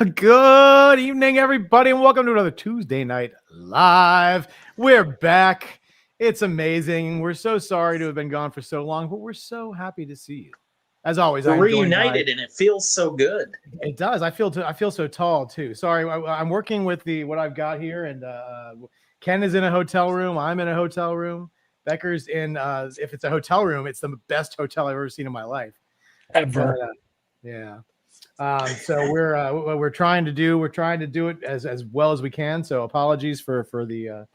Good evening, everybody, and welcome to another Tuesday Night Live. We're back. It's amazing. We're so sorry to have been gone for so long, but we're so happy to see you. As always, we're reunited, and it feels so good. It does. I feel so tall too. Sorry, I'm working with what I've got here, and Ken is in a hotel room. I'm in a hotel room. Becker's in. If it's a hotel room, it's the best hotel I've ever seen in my life. Ever. But, yeah. So we're trying to do it as well as we can. So apologies for the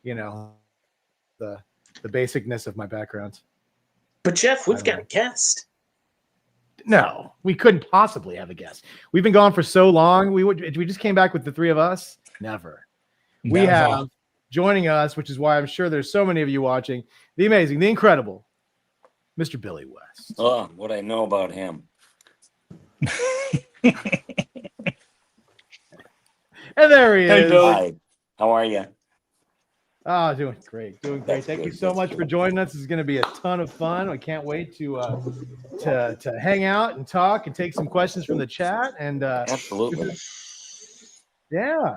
the basicness of my background. But Jeff, we've got a guest. No, we couldn't possibly have a guest. We've been gone for so long. We just came back with the three of us. Never. We have joining us, which is why I'm sure there's so many of you watching, the amazing, the incredible, Mr. Billy West. Oh, what I know about him. And there he is. Hi. How are you? Oh, doing great. That's Thank good. you so much for joining us. This is going to be a ton of fun. I can't wait to hang out and talk and take some questions from the chat. And Absolutely. Yeah.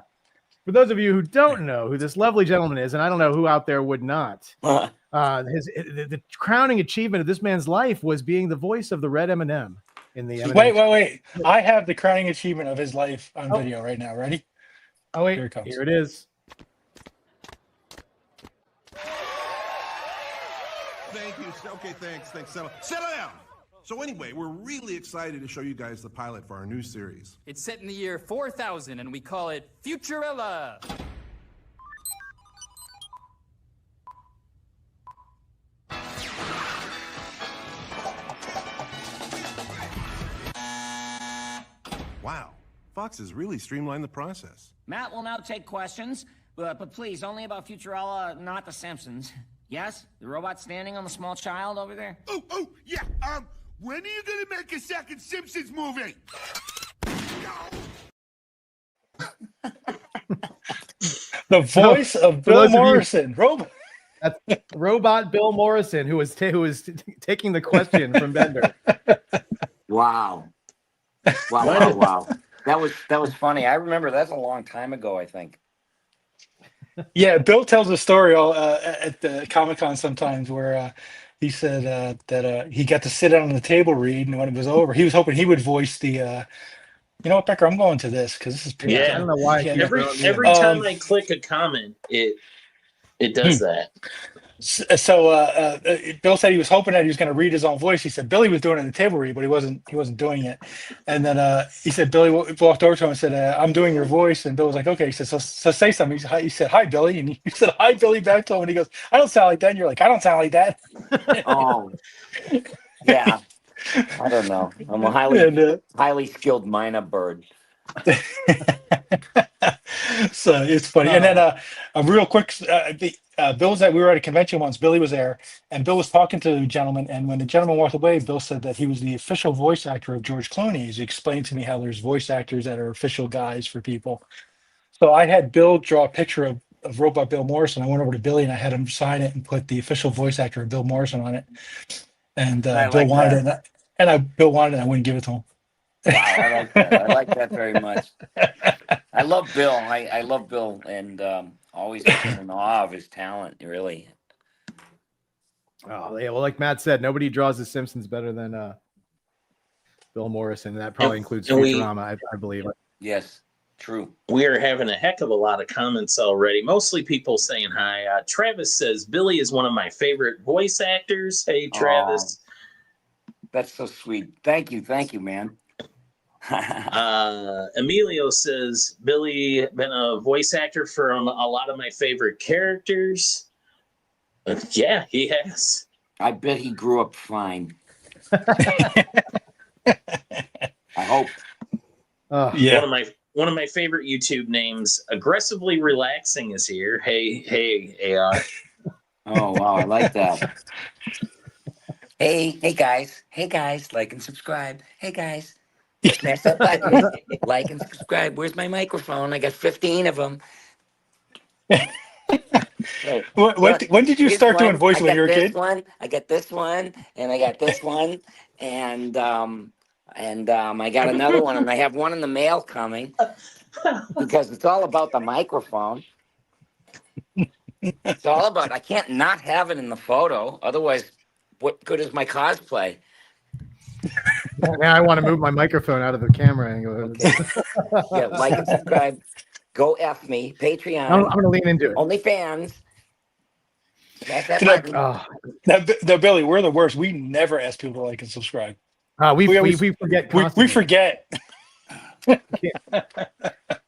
For those of you who don't know who this lovely gentleman is, and I don't know who out there would not, the crowning achievement of this man's life was being the voice of the red M&M in the M&M. Wait. I have the crowning achievement of his life on video right now. Ready? Oh, wait. Here it comes. Here it is. Thank you. Okay, thanks. Settle down. So anyway, we're really excited to show you guys the pilot for our new series. It's set in the year 4000, and we call it Futurama. Wow. Fox has really streamlined the process. Matt will now take questions, but please, only about Futurama, not The Simpsons. Yes? The robot standing on the small child over there? Oh, yeah. When are you gonna make a second Simpsons movie? The voice of Bill Morrison. That's Robot Bill Morrison, who was taking the question from Bender. Wow. That was funny. I remember that's a long time ago, I think. Yeah, Bill tells a story at the Comic-Con sometimes where he said that he got to sit down on the table read, and when it was over, he was hoping he would voice the. You know what, Becker? I'm going to this because this is. Yeah, I don't know why. Every time I click a comment, it does that. So Bill said he was hoping that he was going to read his own voice. He said Billy was doing it in the table read, but he wasn't doing it. And then he said Billy walked over to him and said, "I'm doing your voice." And Bill was like, "Okay." He said, "So say something." He said, "Hi, Billy," and you said, "Hi, Billy," back to him, and he goes, "I don't sound like that." And you're like, "I don't sound like that." Oh, yeah. I don't know. I'm a highly skilled minor bird. So it's funny. And then a real quick, Bill was we were at a convention once. Billy was there, and Bill was talking to the gentleman. And when the gentleman walked away, Bill said that he was the official voice actor of George Clooney. He explained to me how there's voice actors that are official guys for people. So I had Bill draw a picture of Robot Bill Morrison. I went over to Billy and I had him sign it and put the official voice actor of Bill Morrison on it. And Bill wanted it, Bill wanted it, and I wouldn't give it to him. Wow, I like that. I like that very much. I love Bill. I love Bill, and always in awe of his talent. Really. Oh yeah, well, like Matt said, nobody draws The Simpsons better than Bill Morrison. That probably includes Futurama, I believe. Yes, true. We are having a heck of a lot of comments already. Mostly people saying hi. Travis says Billy is one of my favorite voice actors. Hey, Travis. That's so sweet. Thank you, man. Emilio says Billy been a voice actor for a lot of my favorite characters. Yeah, he has. I bet he grew up fine. I hope. Yeah. One of my favorite YouTube names, Aggressively Relaxing, is here. Hey, AR. Oh wow, I like that. Hey guys, like and subscribe. Hey guys. Smash that button. Like and subscribe. Where's my microphone? I got 15 of them. When did you start doing voice when you were a kid? I got this one, and I got this one, and And I got another one, and I have one in the mail coming because it's all about the microphone. It's all about. I can't not have it in the photo. Otherwise, what good is my cosplay? Now I want to move my microphone out of the camera angle. Okay. Yeah, like and subscribe. Go F me. Patreon. I'm going to lean into it. OnlyFans. Smash that You know, button. Oh, now, Billy, we're the worst. We never ask people to like and subscribe. we always- forget We constantly. forget.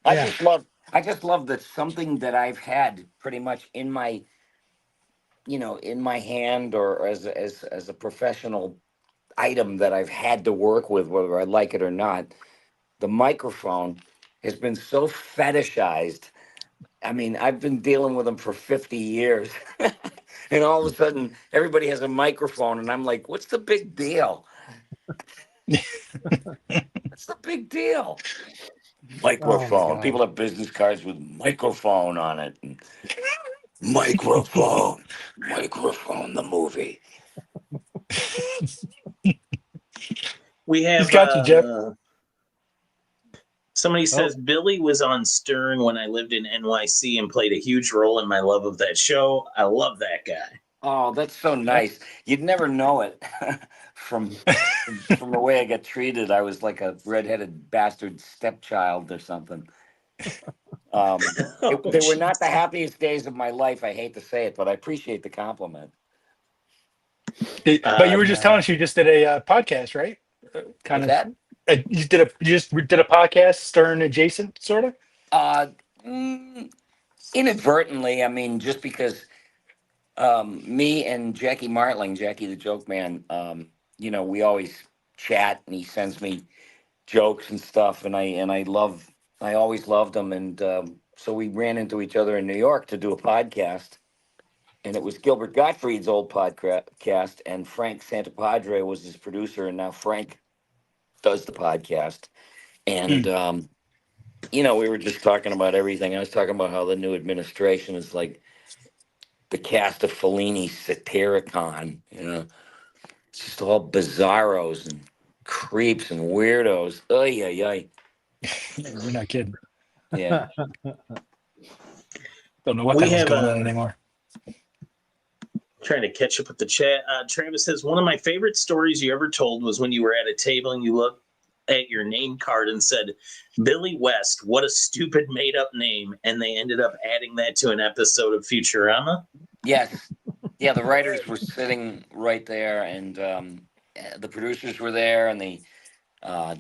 I just love that something that I've had pretty much in my, in my hand or as a professional item that I've had to work with, whether I like it or not. The microphone has been so fetishized. I mean, I've been dealing with them for 50 years. And all of a sudden, everybody has a microphone, and I'm like, what's the big deal? What's the big deal? Microphone. God. People have business cards with microphone on it. And microphone. Microphone, the movie. We have He's got you, Jeff. Somebody says Billy was on Stern when I lived in NYC and played a huge role in my love of that show. I love that guy. Oh, that's so nice. You'd never know it from the way I got treated. I was like a redheaded bastard stepchild or something. They were not the happiest days of my life. I hate to say it, but I appreciate the compliment. But you were just telling us you just did a podcast, right? What's that? You just did a podcast, Stern adjacent, sort of. Inadvertently, I mean, just because me and Jackie Martling, Jackie the Joke Man, we always chat, and he sends me jokes and stuff, and I always loved him, and so we ran into each other in New York to do a podcast, and it was Gilbert Gottfried's old podcast, and Frank Santapadre was his producer, and now Frank does the podcast, and we were just talking about everything. I was talking about how the new administration is like the cast of Fellini's Satiricon, it's just all bizarros and creeps and weirdos. Ay, ay, ay. You're not kidding. Yeah. Don't know what the hell's going on anymore. Trying to catch up with the chat. Travis says, one of my favorite stories you ever told was when you were at a table and you looked at your name card and said, Billy West, what a stupid made up name. And they ended up adding that to an episode of Futurama. Yes. Yeah, the writers were sitting right there, and the producers were there, and the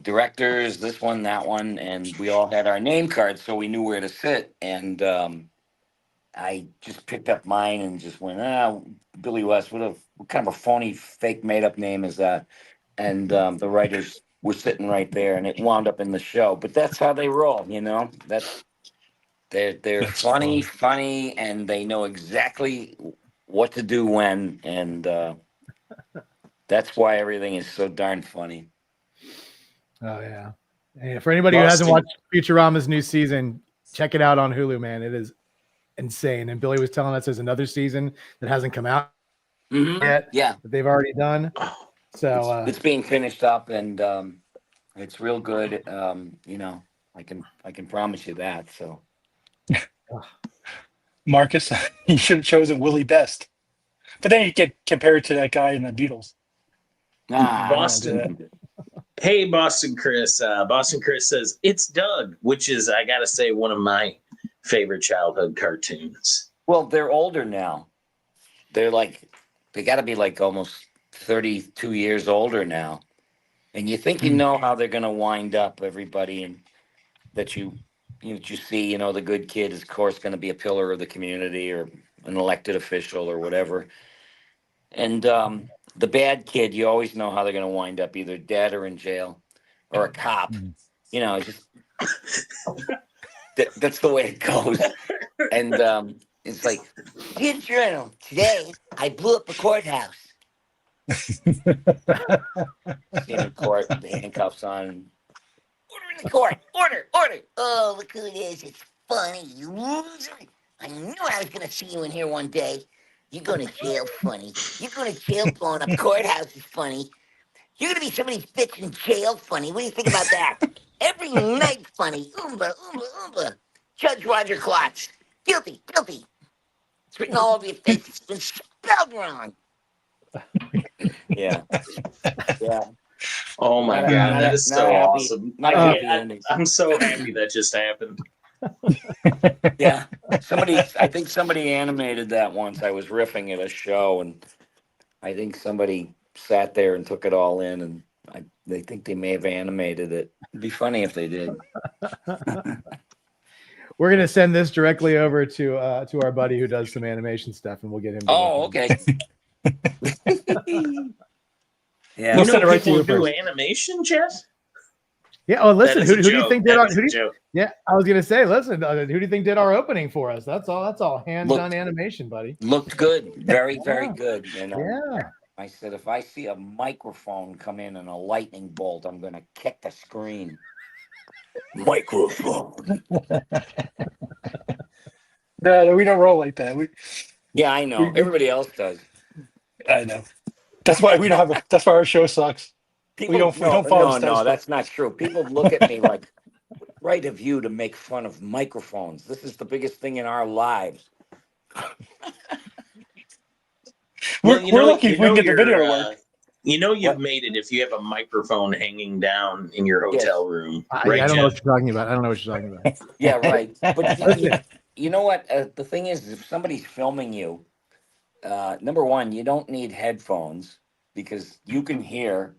directors, this one, that one, and we all had our name cards, so we knew where to sit. And I just picked up mine and just went, Billy West, what kind of a phony, fake, made-up name is that? And the writers were sitting right there, and it wound up in the show. But that's how they roll, They're That's funny, and they know exactly what to do when, and that's why everything is so darn funny. Oh yeah. And for anybody who hasn't watched Futurama's new season, check it out on Hulu, man. It is insane. And Billy was telling us there's another season that hasn't come out yet. Yeah, that they've already done. So it's being finished up, and it's real good. I can promise you that. So, Marcus, you should have chosen Willie Best, but then you get compared to that guy in the Beatles. Boston. Hey, Boston Chris. Boston Chris says, it's Doug, which is, I got to say, one of my favorite childhood cartoons. Well, they're older now. They got to be like almost 32 years older now. And you think you know how they're going to wind up, everybody, and that you see, the good kid is, of course, going to be a pillar of the community or an elected official or whatever. And the bad kid, you always know how they're going to wind up, either dead or in jail or a cop. That's the way it goes. And it's like, dear journal, today I blew up a courthouse. In court, the handcuffs on. Order in the court. Order. Oh, look who it is. It's funny, you loser. I knew I was going to see you in here one day. You're going to jail, funny. You're going to jail blowing up courthouses, funny. You're gonna be somebody's bitch in jail funny. What do you think about that? Every night funny. Oomba, oomba, oomba. Judge Roger Klotz. Guilty, guilty. It's written all over your face. It's been spelled wrong. Yeah. Yeah. Oh my Not a- god, not that a- is not so a happy- awesome. not a happy ending. I'm so happy that just happened. Yeah. I think somebody animated that once. I was riffing at a show, and I think somebody sat there and took it all in, and they think they may have animated it. It'd be funny if they did. We're gonna send this directly over to our buddy who does some animation stuff, and we'll get him. To Oh, work on okay. Yeah. We'll You send know it right to people you who do first. animation, Jeff? Yeah. Oh, listen. That is Who a do you joke. think did That our? is Who a do you, joke. yeah, I was gonna say. Listen, who do you think did our opening for us? That's all hand done animation, buddy. Looked good. Very, very good. You know. Yeah. I said, if I see a microphone come in and a lightning bolt, I'm going to kick the screen. Microphone. No, we don't roll like that. Yeah, I know. Everybody else does. I know. That's why we don't have. That's why our show sucks. We don't follow the No, status that's not true. People look at me like, right of you to make fun of microphones. This is the biggest thing in our lives. We're lucky if we can get the video to work. You know you've made it if you have a microphone hanging down in your hotel room. Right, I don't know Jeff? what you're talking about. I don't know what you're talking about. Yeah, right. But you know what? The thing is, if somebody's filming you, number one, you don't need headphones because you can hear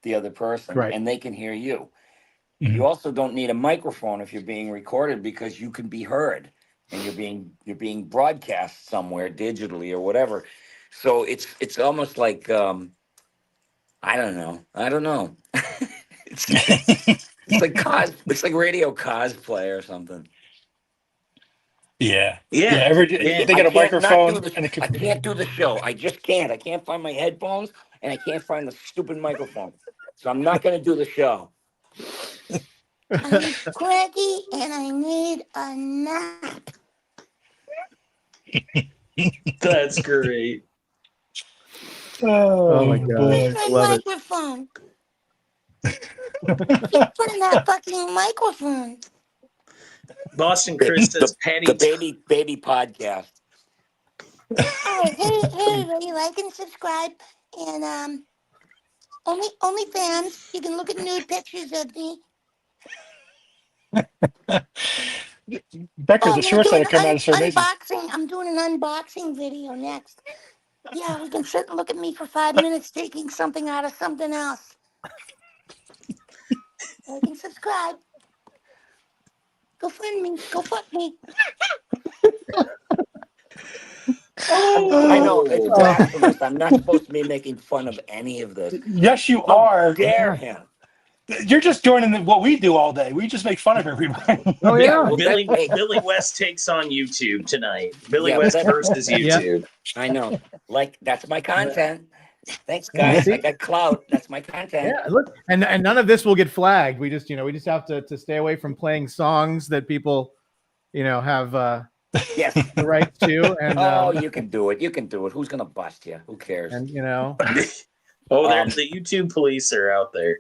the other person and they can hear you. Mm-hmm. You also don't need a microphone if you're being recorded because you can be heard and you're being broadcast somewhere digitally or whatever. So it's almost like I don't know. It's like radio cosplay or something. Yeah. Yeah. They get a microphone and I can't do the show. I just can't. I can't find my headphones and I can't find the stupid microphone. So I'm not going to do the show. I'm craggy and I need a nap. That's great. Oh my god, Where's I my love it. microphone? Keep putting that fucking microphone. Boston Chris says Patty. The baby podcast. All right, hey everybody, like and subscribe, and only fans. You can look at nude pictures of me. Becker, I'm the gonna shorts do that are coming out are so an amazing. unboxing. I'm doing an unboxing video next. Yeah, we can sit and look at me for 5 minutes taking something out of something else. Like and subscribe. Go find me. Go fuck me. I know it's blasphemous. I'm not supposed to be making fun of any of this. Yes, you How are. dare him? You're just joining what we do all day. We just make fun of everybody. Oh yeah. well, Billy West takes on YouTube tonight. Billy West versus YouTube. I know. Like that's my content. Thanks, guys. I got clout. That's my content. Yeah, look, and none of this will get flagged. We just have to stay away from playing songs that people, have Yes. the rights to. And you can do it. You can do it. Who's gonna bust you? Who cares? and The YouTube police are out there.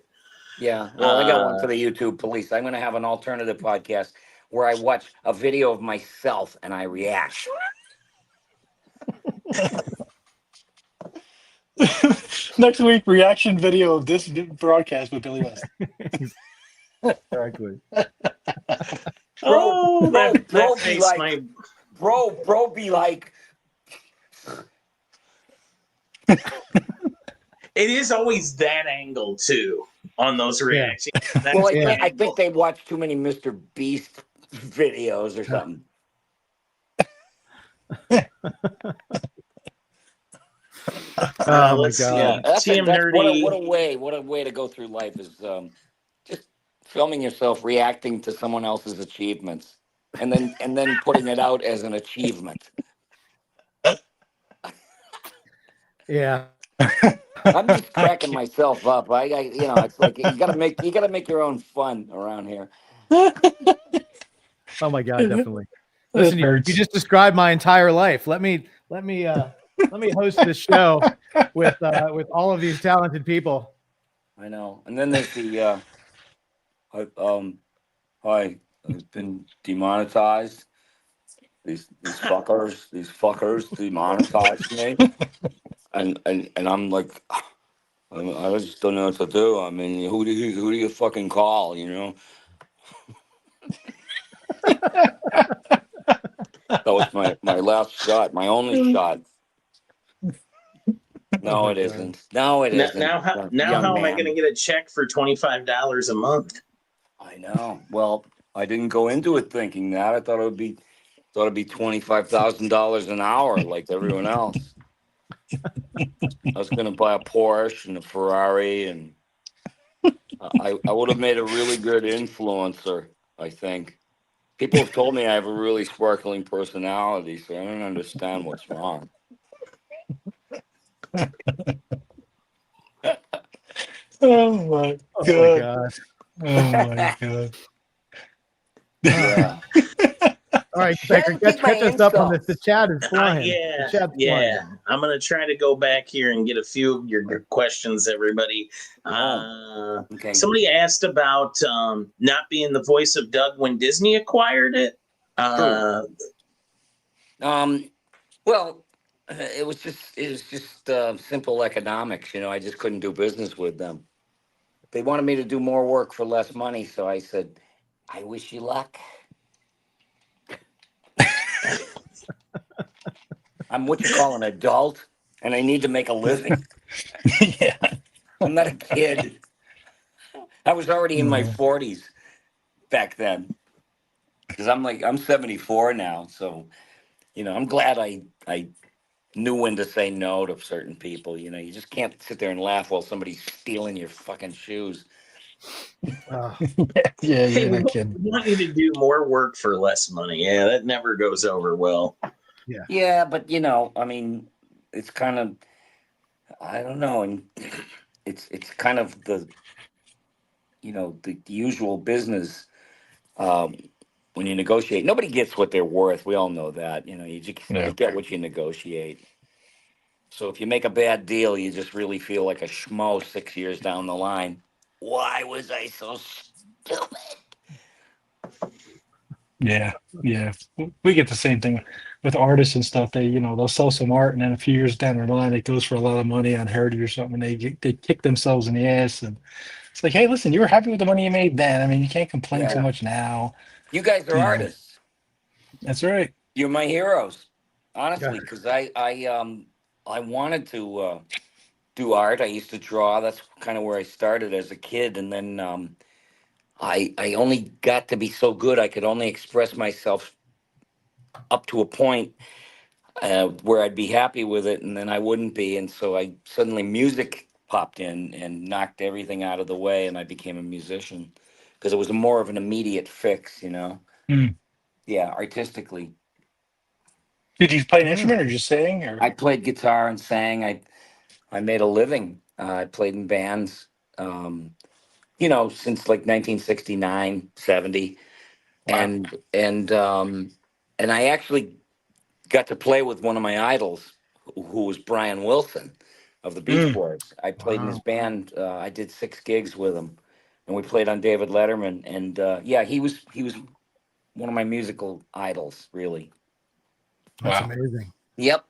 Yeah. Well, I got one for the YouTube police. I'm gonna have an alternative podcast where I watch a video of myself and I react. Next week, reaction video of this broadcast with Billy West. Exactly. Oh, that bro, face, like, my bro, be like. It is always that angle too on those reactions. That's Well, the I angle. think they watch too many Mr. Beast videos or something. Oh my let's see. god. TM Nerdy. What a way to go through life is just filming yourself reacting to someone else's achievements and then putting it out as an achievement. Yeah. I'm just cracking myself up. It's like you gotta make your own fun around here. Oh my god, definitely. Listen, you just described my entire life. Let me host this show with all of these talented people. I know. And then there's the hi, I've been demonetized. These fuckers demonetized me, and I'm like, I just don't know what to do. I mean, who do you fucking call? You know, that was my last shot, my only shot. Oh No, my it God. isn't. No, it Now, isn't, now young how am I going man. to get a check for $25 a month? I know. Well, I didn't go into it thinking that. I thought it'd be $25,000 an hour like everyone else. I was going to buy a Porsche and a Ferrari, and I would have made a really good influencer, I think. People have told me I have a really sparkling personality, so I don't understand what's wrong. Oh my Oh my God. God. Oh my God. Yeah. All right, I Becker, don't think my catch us up on this. The insults. chat is flying. The Yeah, chat's yeah. flying. I'm gonna try to go back here and get a few of your questions, everybody. Okay. Somebody asked about not being the voice of Doug when Disney acquired it. True. Well, it was just simple economics. You know, I just couldn't do business with them. They wanted me to do more work for less money, so I said, "I wish you luck." I'm what you call an adult, and I need to make a living. Yeah. I'm not a kid. I was already in my 40s back then, because I'm 74 now. So I'm glad I knew when to say no to certain people. You know, you just can't sit there and laugh while somebody's stealing your fucking shoes. Yeah, Hey, you're we not kidding. want you to do more work for less money. Yeah, that never goes over well. Yeah, but I mean, it's kind of, I don't know, and it's kind of the usual business. Um, when you negotiate, nobody gets what they're worth. We all know that. You Yeah. get what you negotiate. So if you make a bad deal, you just really feel like a schmo 6 years down the line. Why was I so stupid? Yeah. Yeah. We get the same thing with artists and stuff. They'll sell some art, and then a few years down the line, it goes for a lot of money on Heritage or something. And they kick themselves in the ass, and it's like, hey, listen, you were happy with the money you made then. I mean, you can't complain too Yeah. much now. You guys are artists. That's right. You're my heroes, Yeah. honestly, because I wanted to do art. I used to draw. That's kind of where I started as a kid, and then I only got to be so good. I could only express myself up to a point where I'd be happy with it, and then I wouldn't be. And so I suddenly music popped in and knocked everything out of the way, and I became a musician because it was more of an immediate fix, Mm. Yeah, artistically. Did you play an instrument or just sing? Or I played guitar and sang. I made a living. I played in bands, since like 1969, 70. wow. And I actually got to play with one of my idols, who was Brian Wilson of the Beach Mm. Boys. I played in his Wow. band. I did 6 gigs with him, and we played on David Letterman. And yeah, he was one of my musical idols, really. That's Wow. amazing. Yep.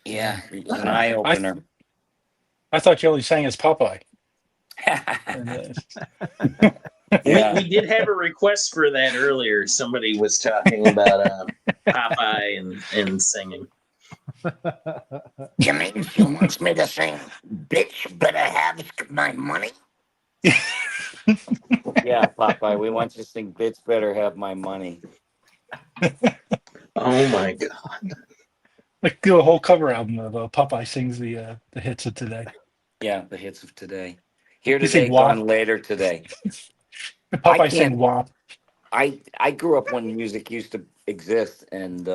Yeah, it was an eye I opener. I thought you only sang as Popeye. And, We, Yeah. we did have a request for that earlier. Somebody was talking about Popeye and singing. You mean she wants me to sing, "Bitch better have my money"? Yeah, Popeye, we want you to sing "Bitch better have my money." Oh my god! like do a whole cover album of Popeye sings the hits of today. Yeah, the hits of today. Here You sing today, WAP. gone later today. I Popeye sang can't. WAP. I grew up when music used to exist, and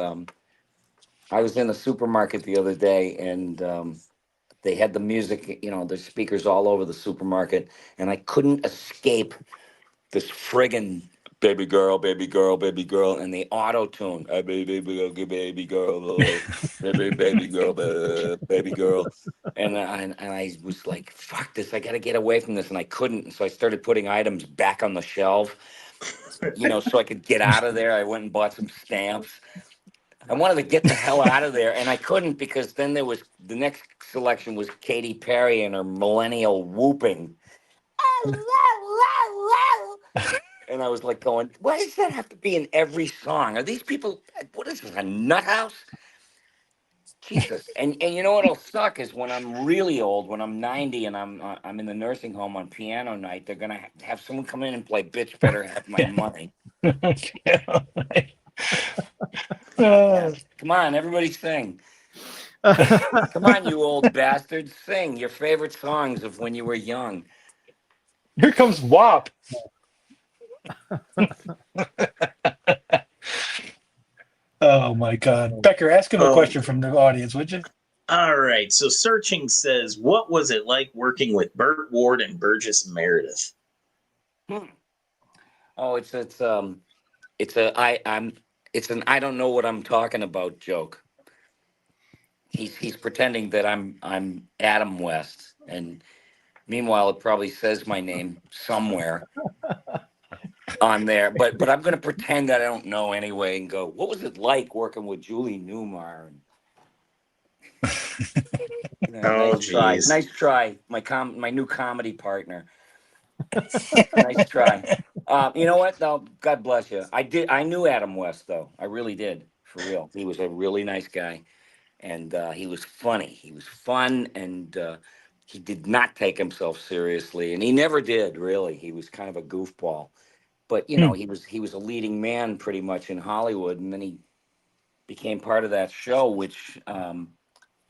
I was in a supermarket the other day, and they had the music. There's speakers all over the supermarket, and I couldn't escape this friggin' baby girl, baby girl, baby girl, and the auto tune, baby, baby, baby girl, baby girl, baby girl, and I was like, fuck this, I got to get away from this, and I couldn't, so I started putting items back on the shelf, so I could get out of there. I went and bought some stamps. I wanted to get the hell out of there, and I couldn't because then there was the next selection was Katy Perry and her millennial whooping. And I was like going, why does that have to be in every song? Are these people, what is this, a nut house? Jesus. And you know what'll suck is when I'm really old, when I'm 90 and I'm in the nursing home on piano night, they're gonna have someone come in and play "Bitch Better Have My Money." Yeah. Come on, everybody sing. Come on, you old bastards, sing your favorite songs of when you were young. Here comes WAP. Oh my God, Becker, ask him a question from the audience, would you? All right. So searching says, what was it like working with Burt Ward and Burgess Meredith? Oh, it's an I don't know what I'm talking about joke. He's pretending that I'm Adam West, and meanwhile it probably says my name somewhere on there. But I'm gonna pretend that I don't know anyway and go, what was it like working with Julie Newmar? Nice try. Geez. Nice try. My new comedy partner. Nice try. You know what? No, God bless you. I knew Adam West though. I really did, for real. He was a really nice guy, and he was funny. He was fun, and he did not take himself seriously, and he never did really. He was kind of a goofball, but he was a leading man pretty much in Hollywood, and then he became part of that show, which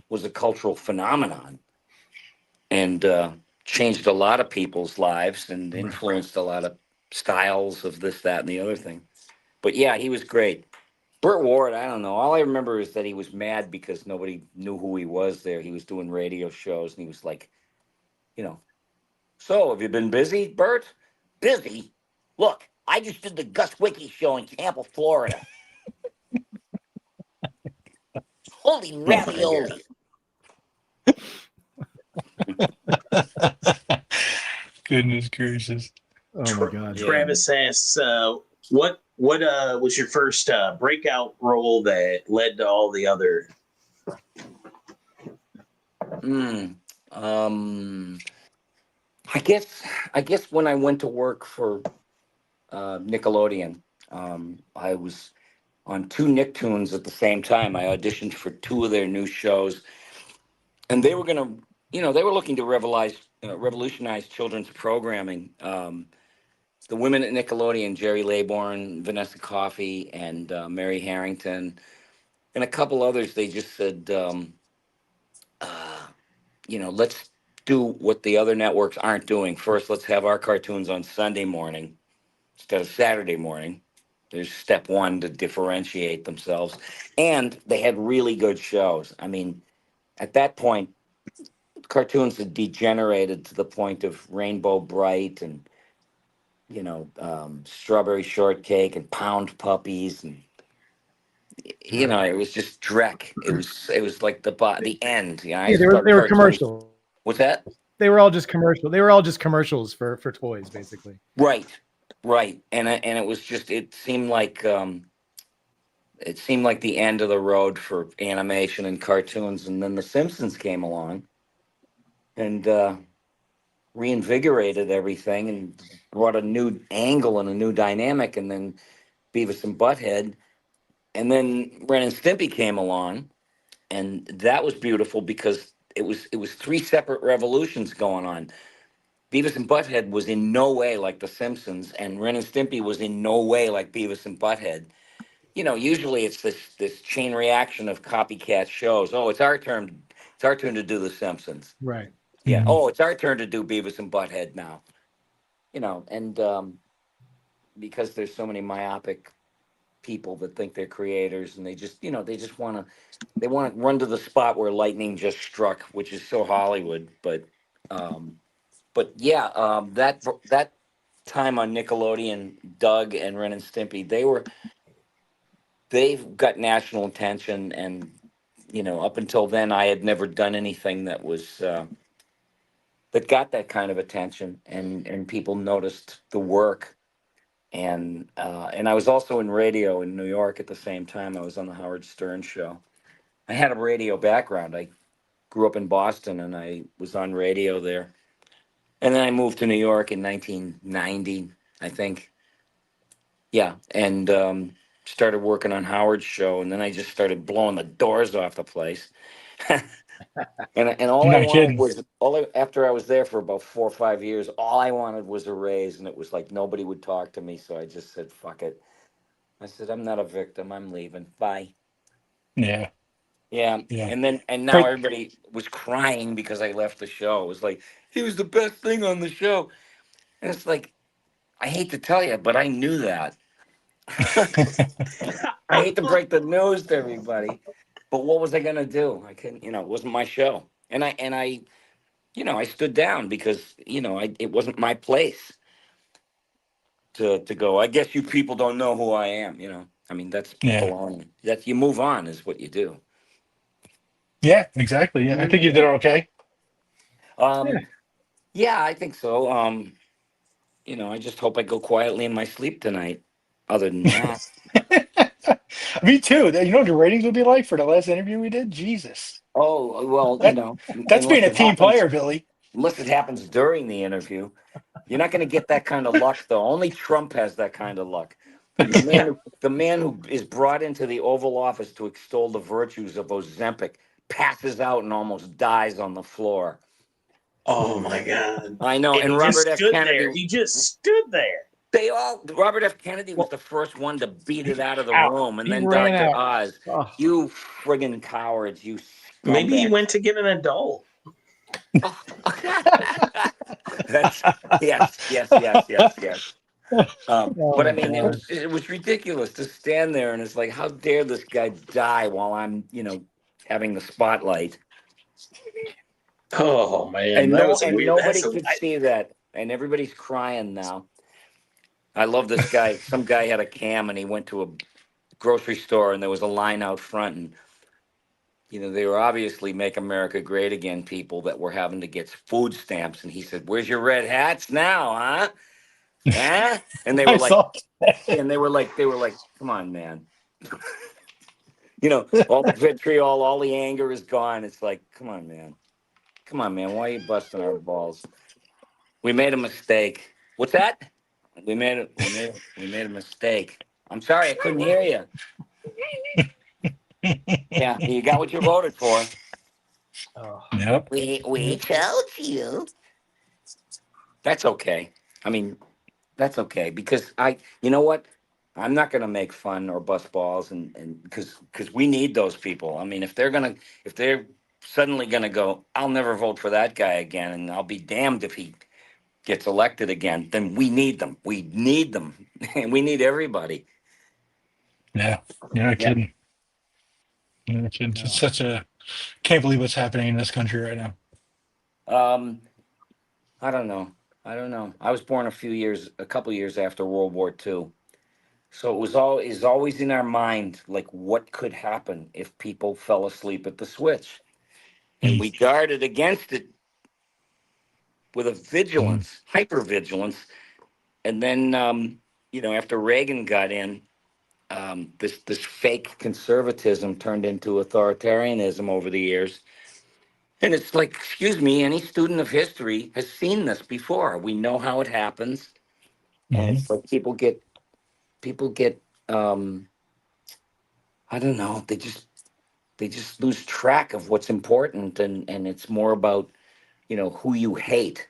was a cultural phenomenon, and changed a lot of people's lives and influenced a lot of styles of this, that, and the other thing. But yeah, he was great. Burt Ward, I don't know. All I remember is that he was mad because nobody knew who he was there. He was doing radio shows, and he was like, so have you been busy, Burt? Busy? Look, I just did the Gus Wiki show in Tampa, Florida. Holy ravioli. Goodness gracious. Oh my God. Travis asks, what was your first breakout role that led to all the other? I guess when I went to work for Nickelodeon, I was on two Nicktoons at the same time. I auditioned for two of their new shows, and they were gonna, they were looking to revolutionize children's programming. The women at Nickelodeon, Jerry Laybourne, Vanessa Coffey, and Mary Harrington, and a couple others, they just said, let's do what the other networks aren't doing. First, let's have our cartoons on Sunday morning instead of Saturday morning. There's step one to differentiate themselves. And they had really good shows. I mean, at that point, cartoons had degenerated to the point of Rainbow Bright and Strawberry Shortcake and Pound Puppies, and it was just dreck. It was like the end. Yeah, they were commercial. What's that? They were all just commercial. They were all just commercials for toys, basically. Right, and it was just it seemed like the end of the road for animation and cartoons, and then The Simpsons came along and reinvigorated everything and brought a new angle and a new dynamic, and then Beavis and Butthead, and then Ren and Stimpy came along, and that was beautiful because it was three separate revolutions going on. Beavis and Butthead was in no way like The Simpsons, and Ren and Stimpy was in no way like Beavis and Butthead. Usually it's this chain reaction of copycat shows. Oh, it's our turn. It's our turn to do The Simpsons. Right. Yeah. Oh, it's our turn to do Beavis and Butthead now. And because there's so many myopic people that think they're creators, and they just want to run to the spot where lightning just struck, which is so Hollywood. But yeah, that time on Nickelodeon, Doug and Ren and Stimpy, they've got national attention, and up until then, I had never done anything that was that got that kind of attention, and people noticed the work. And I was also in radio in New York at the same time. I was on the Howard Stern show. I had a radio background. I grew up in Boston, and I was on radio there. And then I moved to New York in 1990, I think. Yeah, and started working on Howard's show, and then I just started blowing the doors off the place. And all I Not wanted kidding. was after I was there for about 4 or 5 years, all I wanted was a raise, and it was like nobody would talk to me, so I just said, "Fuck it." I said, "I'm not a victim. I'm leaving. Bye." Yeah. Yeah, Yeah. and now But everybody was crying because I left the show. It was like he was the best thing on the show, and it's like I hate to tell you, but I knew that. I hate to break the news to everybody, but what was I gonna do? I couldn't, it wasn't my show, and I stood down because it wasn't my place to go. I guess you people don't know who I am. I mean, that's yeah. baloney. That you move on is what you do. Yeah, exactly. Yeah. I think you did okay. Um, yeah, I think so. I just hope I go quietly in my sleep tonight. Other than that, Me too. You know what the ratings would be like for the last interview we did? Jesus. oh well, That that's being unless a it team happens, player, Billy. during the interview. You're not going to get that kind of luck, though. Only Trump has that kind of luck. Yeah. The man who is brought into the Oval Office to extol the virtues of Ozempic passes out and almost dies on the floor. Oh my God. I know. And And he just Robert F. stood Kennedy, there. He just stood there. Robert F. Kennedy was Well, the first one to beat it he's out of the out. room, and He then ran Dr. out. Oz. Oh, You friggin' cowards, you Maybe he scumbag. went to get an adult. That's yes. oh But I my mean, it God. was it was ridiculous to stand there, and it's like, how dare this guy die while I'm, having the spotlight, Oh man, and that was a weird. nobody could see that, and everybody's crying now. I love this guy. Some guy had a cam, and he went to a grocery store, and there was a line out front, and they were obviously "Make America Great Again" people that were having to get food stamps, and he said, "Where's your red hats now, huh? Huh?" And they I were like, saw. "Come on, man." All the vitriol, all the anger is gone. It's like, come on, man. Come on, man. Why are you busting our balls? We made a mistake. What's that? We made a mistake. I'm sorry, I couldn't hear you. Yeah, you got what you voted for. Oh, Yep. We told you. That's okay. I mean, that's okay because you know what? I'm not going to make fun or bust balls, and because we need those people. I mean, if they're suddenly gonna go, I'll never vote for that guy again, and I'll be damned if he gets elected again. Then we need them. We need them, and we need everybody. Yeah. You're not Yeah. kidding. You're not kidding. It's no. such a can't believe what's happening in this country right now. Um, I don't know. I was born a couple years after World War II. So is always in our mind, like what could happen if people fell asleep at the switch, and Mm, we guarded against it with a mm, vigilance, hyper vigilance, and then after Reagan got in, this fake conservatism turned into authoritarianism over the years, and it's like, excuse me, any student of history has seen this before. We know how it happens, and mm. it's like people get I don't know, they just lose track of what's important, and it's more about who you hate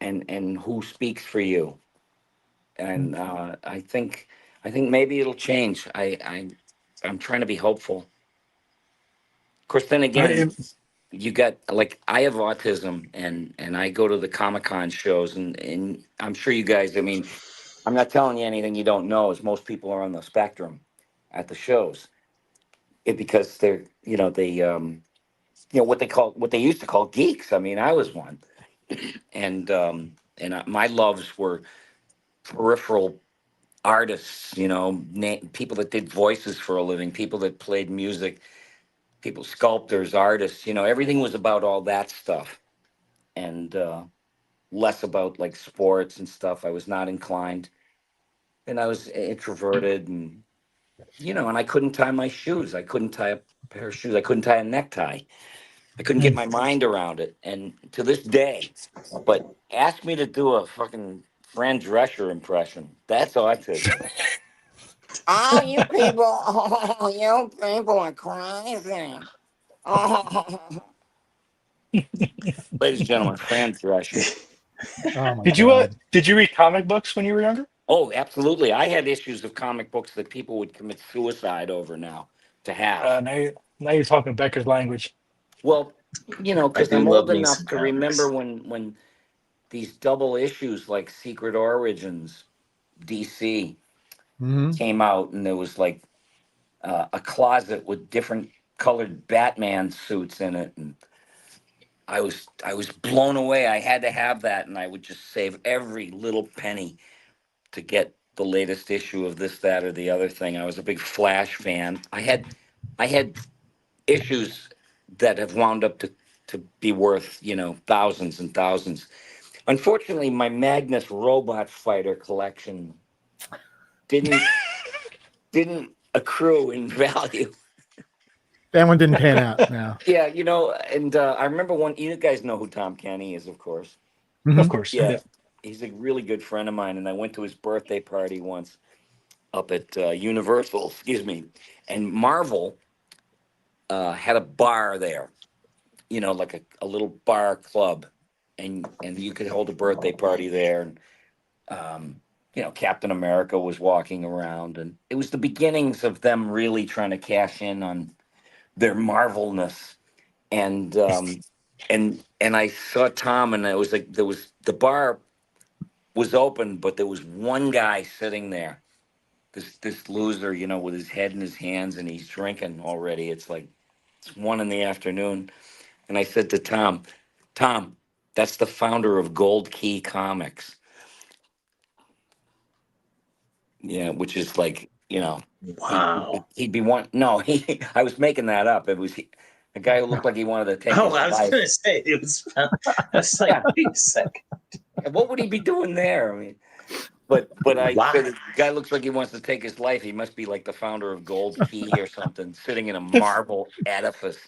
and who speaks for you, and I think maybe it'll change. I'm trying to be hopeful. Of course, then again, I, you got, like, I have autism, and I go to the Comic-Con shows, and I'm sure you guys, I mean, I'm not telling you anything you don't know, as most people are on the spectrum at the shows, because they're what they used to call geeks. I mean, I was one, and my loves were peripheral artists, you know, people that did voices for a living, people that played music, people, sculptors, artists, you know, everything was about all that stuff. And less about like sports and stuff. I was not inclined. And I was introverted and, you know, and I couldn't tie my shoes. I couldn't tie a pair of shoes. I couldn't tie a necktie. I couldn't get my mind around it. And to this day, but ask me to do a fucking Fran Drescher impression. That's autism. Oh, you people, oh, you people are crazy. Oh. Ladies and gentlemen, Fran Drescher. Oh my Did god. you read comic books when you were younger? Oh, absolutely. I had issues of comic books that people would commit suicide over now to have. Now you're talking Becker's language. Well, you know, I because do I'm love old me enough some to comics. remember when these double issues like Secret Origins DC Mhm. came out, and there was like a closet with different colored Batman suits in it, and I was blown away. I had to have that, and I would just save every little penny to get the latest issue of this, that, or the other thing. I was a big Flash fan. I had issues that have wound up to be worth, you know, thousands and thousands. Unfortunately, my Magnus Robot Fighter collection didn't accrue in value. That one didn't pan out. No. Yeah, you know, and I remember one. You guys know who Tom Kenny is, of course. Of Mhm. course. Yeah, Yeah. he's a really good friend of mine, and I went to his birthday party once up at Universal, excuse me, and Marvel had a bar there, you know, like a little bar club, and you could hold a birthday party there. And you know, Captain America was walking around, and it was the beginnings of them really trying to cash in on their Marvelness. And and I saw Tom, and it was like the bar was open, but there was one guy sitting there, this loser, you know, with his head in his hands, and he's drinking already. It's like it's 1 PM, and I said to Tom, Tom, that's the founder of Gold Key Comics. Yeah, which is like, you know, Wow. he'd be one. No, I was making that up. It was a guy who looked like he wanted to take Oh, his I was life. gonna say it was. I was like, Yeah. wait a second. What would he be doing there? I mean, but I Wow. said, the guy looks like he wants to take his life. He must be like the founder of Gold Key or something, sitting in a marble edifice.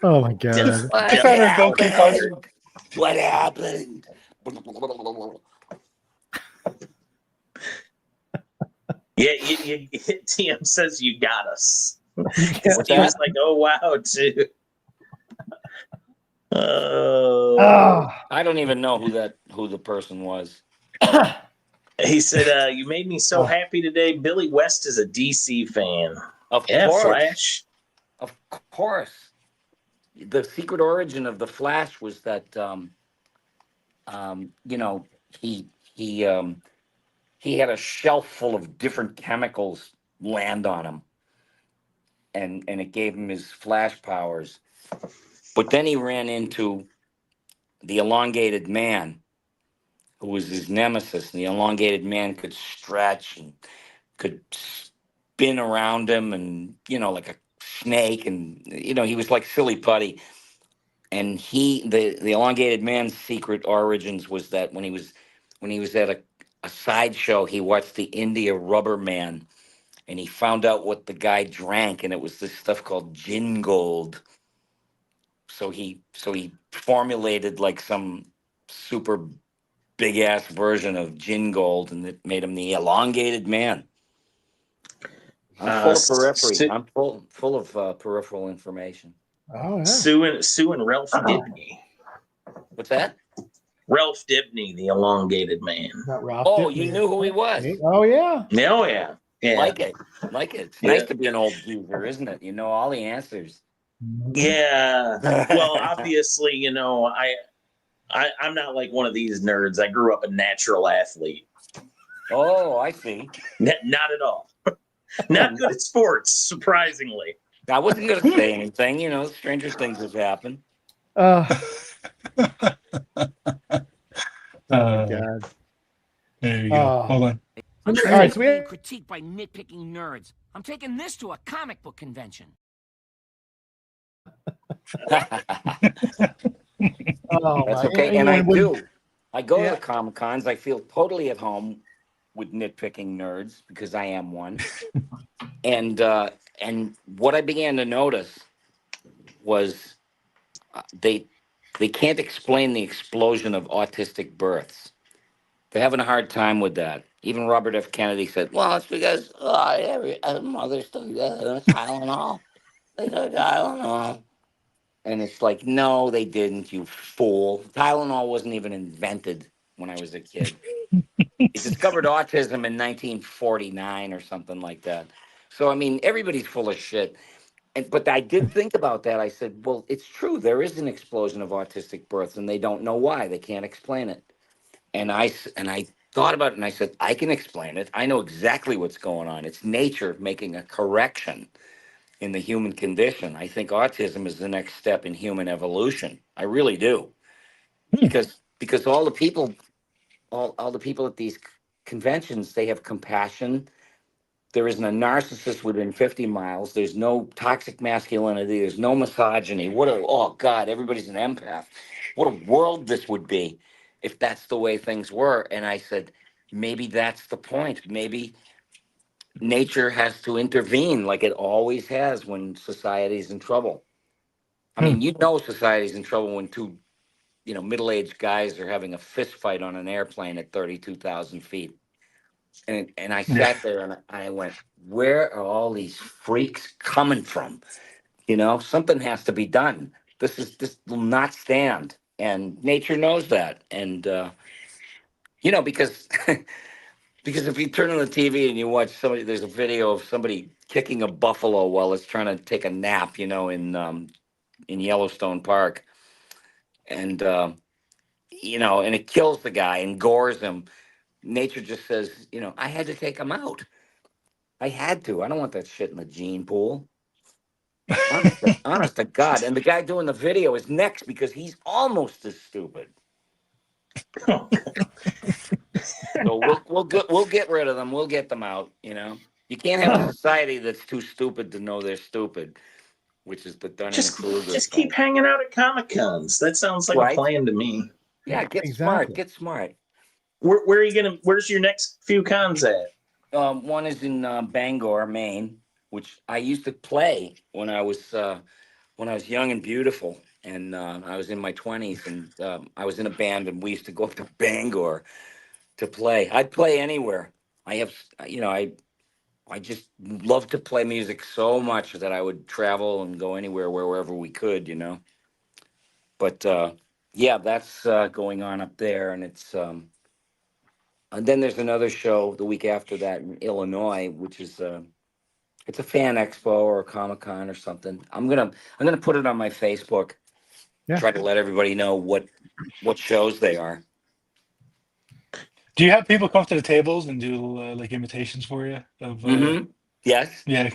Oh my god. What The founder of Gold Key Comics. happened? What happened? Yeah, TM says you got us. What's He was that? like, oh wow, too. Oh. Oh. I don't even know who the person was. He said, you made me so happy today. Billy West is a DC fan. Of Yeah, course. Flash. Of course. The secret origin of the Flash was that you know, he had a shelf full of different chemicals land on him, and it gave him his Flash powers. But then he ran into the elongated man, who was his nemesis, and the elongated man could stretch and could spin around him, and, you know, like a snake, and, you know, he was like silly putty. And the elongated man's secret origins was that when he was at a sideshow, he watched the India Rubber Man, and he found out what the guy drank, and it was this stuff called gin gold. So he formulated like some super big ass version of gin gold, and it made him the elongated man. I'm full of periphery. I'm full of peripheral information. Oh yeah. Sue and Ralph Dibny. What's that? Ralph Dibny, the elongated man. Not Ralph Oh, Dibny. you knew who he was. Oh yeah. Oh yeah. Yeah. Like it. It's Yeah. nice to be an old geezer, isn't it? You know all the answers. Yeah. Well, obviously, you know, I'm not like one of these nerds. I grew up a natural athlete. Oh, I see. Not at all. Not good at sports, surprisingly. I wasn't going to say anything. You know, stranger things have happened. Oh my god. There you you go. Hold on. I'm All right, so we being have, critiqued by nitpicking nerds. I'm taking this to a comic book convention. oh That's my, okay. you And know, I when, do. I go to yeah. the Comic Cons. I feel totally at home with nitpicking nerds because I am one. And what I began to notice was they can't explain the explosion of autistic births. They're having a hard time with that. Even Robert F. Kennedy said, "Well, it's because every mothers took Tylenol. They took Tylenol." And it's like, no, they didn't, you fool. Tylenol wasn't even invented when I was a kid. It discovered autism in 1949 or something like that. So, I mean, everybody's full of shit. But I did think about that. I said, well, it's true. There is an explosion of autistic births, and they don't know why. They can't explain it. And I thought about it, and I said, I can explain it. I know exactly what's going on. It's nature making a correction in the human condition. I think autism is the next step in human evolution. I really do. Because all the people at these conventions, they have compassion. There isn't a narcissist within 50 miles. There's no toxic masculinity. There's no misogyny. Oh God, everybody's an empath. What a world this would be if that's the way things were. And I said, maybe that's the point. Maybe nature has to intervene like it always has when society's in trouble. I mean, society's in trouble when two, middle-aged guys are having a fist fight on an airplane at 32,000 feet. And I sat there and I went, where are all these freaks coming from? Something has to be done. This will not stand. And nature knows that. And because because if you turn on the TV and you watch there's a video of somebody kicking a buffalo while it's trying to take a nap, in Yellowstone Park. And and it kills the guy and gores him. Nature just says, I had to take him out. I had to. I don't want that shit in the gene pool. Honest to God. And the guy doing the video is next because he's almost as stupid. So we'll get rid of them. We'll get them out. You can't have a society that's too stupid to know they're stupid, which is the Dunning-Kruger Just thing. keep hanging out at Comic Cons. That sounds like a Right? plan to me. Yeah, get Exactly. smart. Get smart. Where are you gonna? Where's your next few cons at? One is in Bangor, Maine, which I used to play when I was young and beautiful, and I was in my 20s, and I was in a band, and we used to go up to Bangor to play. I'd play anywhere. I have, I just love to play music so much that I would travel and go anywhere, wherever we could. But yeah, that's going on up there, and and then there's another show the week after that in Illinois, which is it's a fan expo or a Comic Con or something. I'm gonna put it on my Facebook. Yeah. Try to let everybody know what shows they are. Do you have people come to the tables and do like imitations for you? Yes, Yeah,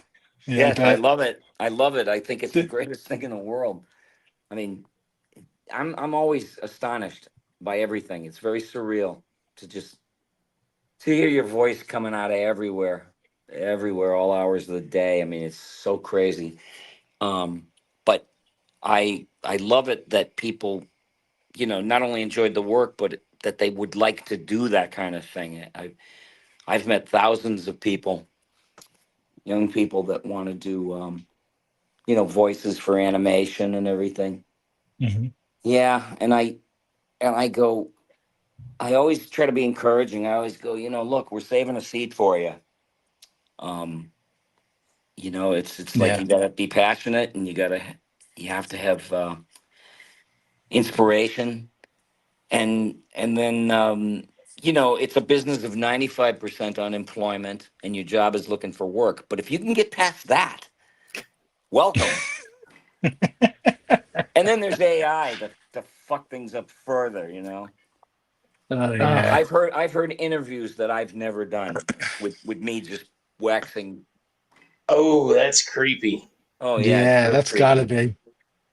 yeah, I yes, I bet. love it. I love it. I think it's the D- greatest thing in the world. I mean, I'm always astonished by everything. It's very surreal to hear your voice coming out of everywhere, all hours of the day. I mean, it's so crazy. But I love it that people, not only enjoyed the work, but that they would like to do that kind of thing. I've met thousands of people, young people that want to do, voices for animation and everything. Mhm. Yeah, and I go. I always try to be encouraging. I always go, look, we're saving a seat for you. Um, it's like Yeah, you gotta be passionate, and you have to have inspiration, and then it's a business of 95% unemployment, and your job is looking for work. But if you can get past that, welcome. And then there's AI to fuck things up further. oh Uh, yeah, I've heard interviews that I've never done with me just waxing. Oh, that's creepy. Oh yeah, it's yeah. real That's gotta creepy. be.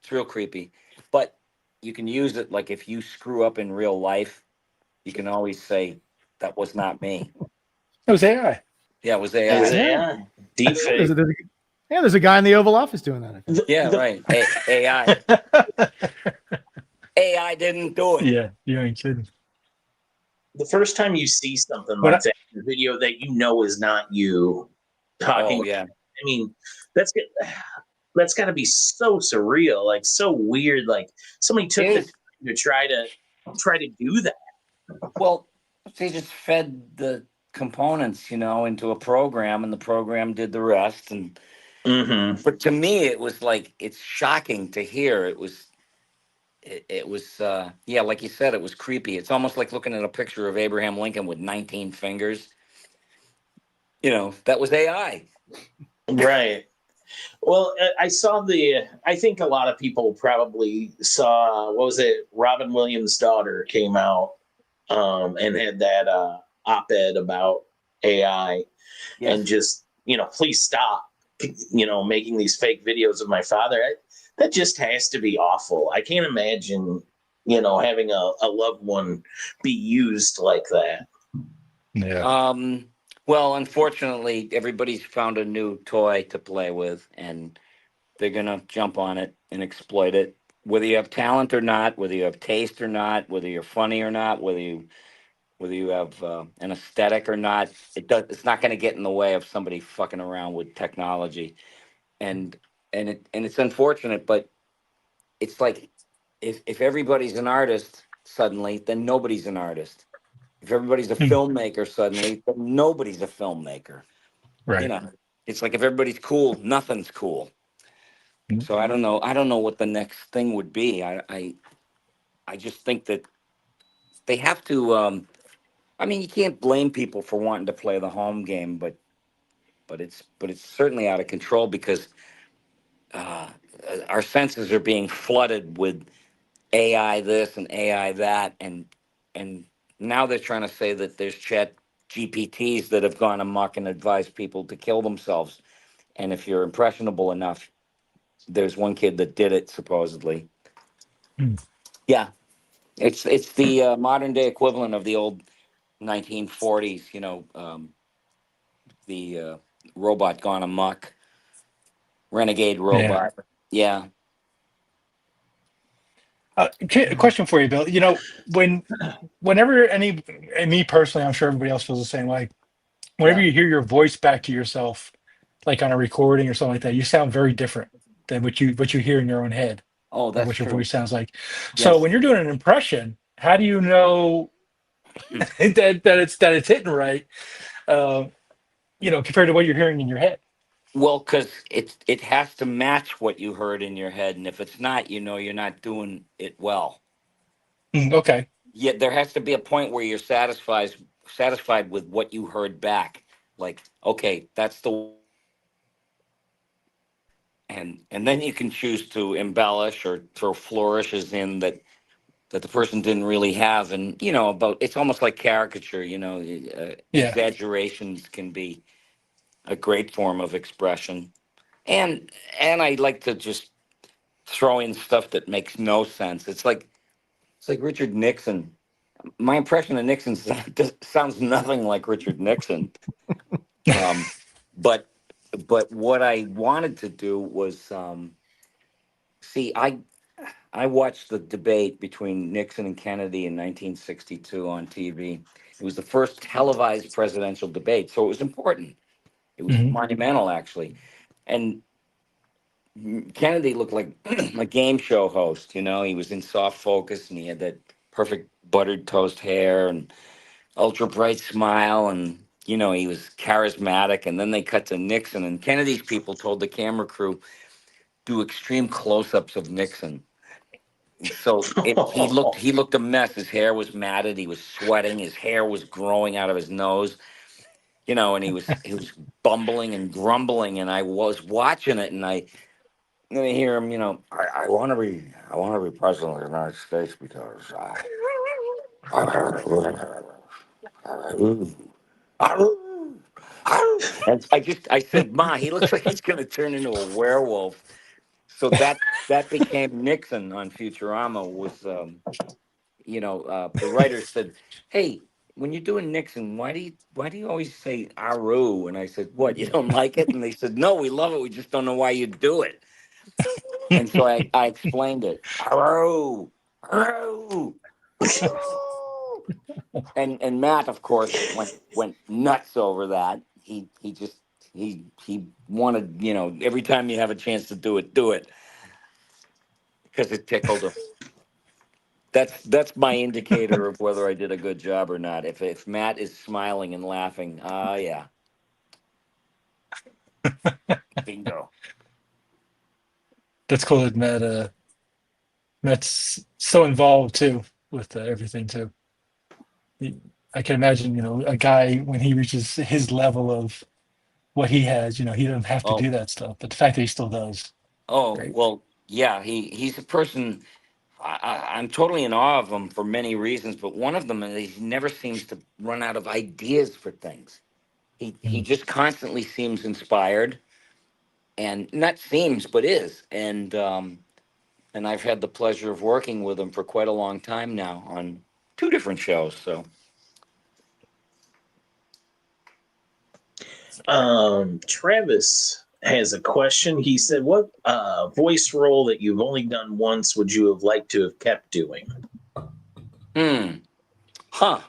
It's real creepy. But you can use it like if you screw up in real life, you can always say, That was not me. It was AI. Yeah, it was It was AI. AI. Deepfake. There's a guy in the Oval Office doing that. I think. Yeah, The- right. AI. AI didn't do it. Yeah, you ain't kidding. The first time you see something But like that in a video that you know is not you talking, Oh yeah. I mean, that's good. That's got to be so surreal, like so weird. Like somebody took It the is. time to try to do that. Well, they just fed the components, into a program, and the program did the rest. And Mm-hmm. but to me, it was like it's shocking to hear. It was yeah, like you said, it was creepy. It's almost like looking at a picture of Abraham Lincoln with 19 fingers. That was AI. Right. Well, I saw the. I think a lot of people probably saw. What was it? Robin Williams' daughter came out and had that op-ed about AI and Yes. just please stop making these fake videos of my father. That just has to be awful. I can't imagine having a loved one be used like that. yeah, Well, unfortunately, everybody's found a new toy to play with, and they're gonna jump on it and exploit it. Whether you have talent or not, whether you have taste or not, whether you're funny or not, whether you have an aesthetic or not, it's not going to get in the way of somebody fucking around with technology. And it's unfortunate, but it's like if everybody's an artist suddenly, then nobody's an artist. If everybody's a Hmm. filmmaker suddenly, then nobody's a filmmaker. right. It's like if everybody's cool, nothing's cool. Mm. So I don't know what the next thing would be. I just think that they have to. I mean, you can't blame people for wanting to play the home game, but it's certainly out of control because uh, our senses are being flooded with AI this and AI that, and now they're trying to say that there's chat GPTs that have gone amok and advised people to kill themselves. And if you're impressionable enough, there's one kid that did it supposedly. Hmm. Yeah, it's the modern day equivalent of the old 1940s. The robot gone amok, renegade Yeah. robot. Yeah. A question for you, Bill. Whenever and me personally, I'm sure everybody else feels the same way. Whenever Yeah. you hear your voice back to yourself, like on a recording or something like that, you sound very different than what you hear in your own head Oh, or that's what your true. voice sounds like. So Yes. when you're doing an impression, how do you know that it's hitting right? Uh, compared to what you're hearing in your head. Well, because it has to match what you heard in your head, and if it's not, you're not doing it well. Okay. Yet there has to be a point where you're satisfied with what you heard back. Like, okay, that's the and then you can choose to embellish or throw flourishes in that the person didn't really have, and about it's almost like caricature. Yeah. Exaggerations can be a great form of expression, and I like to just throw in stuff that makes no sense. It's like Richard Nixon. My impression of Nixon sounds nothing like Richard Nixon. Um, but but what I wanted to do was see. I watched the debate between Nixon and Kennedy in 1962 on TV. It was the first televised presidential debate, so it was important. It was Hmm. monumental, actually. And Kennedy looked like a game show host. He was in soft focus and he had that perfect buttered toast hair and ultra bright smile. And, he was charismatic. And then they cut to Nixon. And Kennedy's people told the camera crew, do extreme close ups of Nixon. So he looked a mess. His hair was matted. He was sweating. His hair was growing out of his nose. And he was bumbling and grumbling. And I was watching it, and I hear him. I want to be president of the United States because and I said, Ma, he looks like he's going to turn into a werewolf. So that became Nixon on Futurama. Was the writers said, hey, when you're doing Nixon, why do you always say Aru? And I said, what, you don't like it? And they said, no, we love it. We just don't know why you do it. And so I explained it. Aru, Aru, Aru. And Matt, of course, went nuts over that. He wanted, every time you have a chance to do it, because it tickled him. That's my indicator of whether I did a good job or not. If Matt is smiling and laughing, yeah, bingo. That's cool that Matt's so involved too with everything too. I can imagine, a guy when he reaches his level of what he has, he doesn't have to Oh, do that stuff, but the fact that he still does, great. well, yeah. He's a person. I'm totally in awe of him for many reasons, but one of them is he never seems to run out of ideas for things. He Mm. just constantly seems inspired, and not seems, but is. And I've had the pleasure of working with him for quite a long time now on two different shows. So Travis has a question. He said, "What voice role that you've only done once would you have liked to have kept doing?" huh.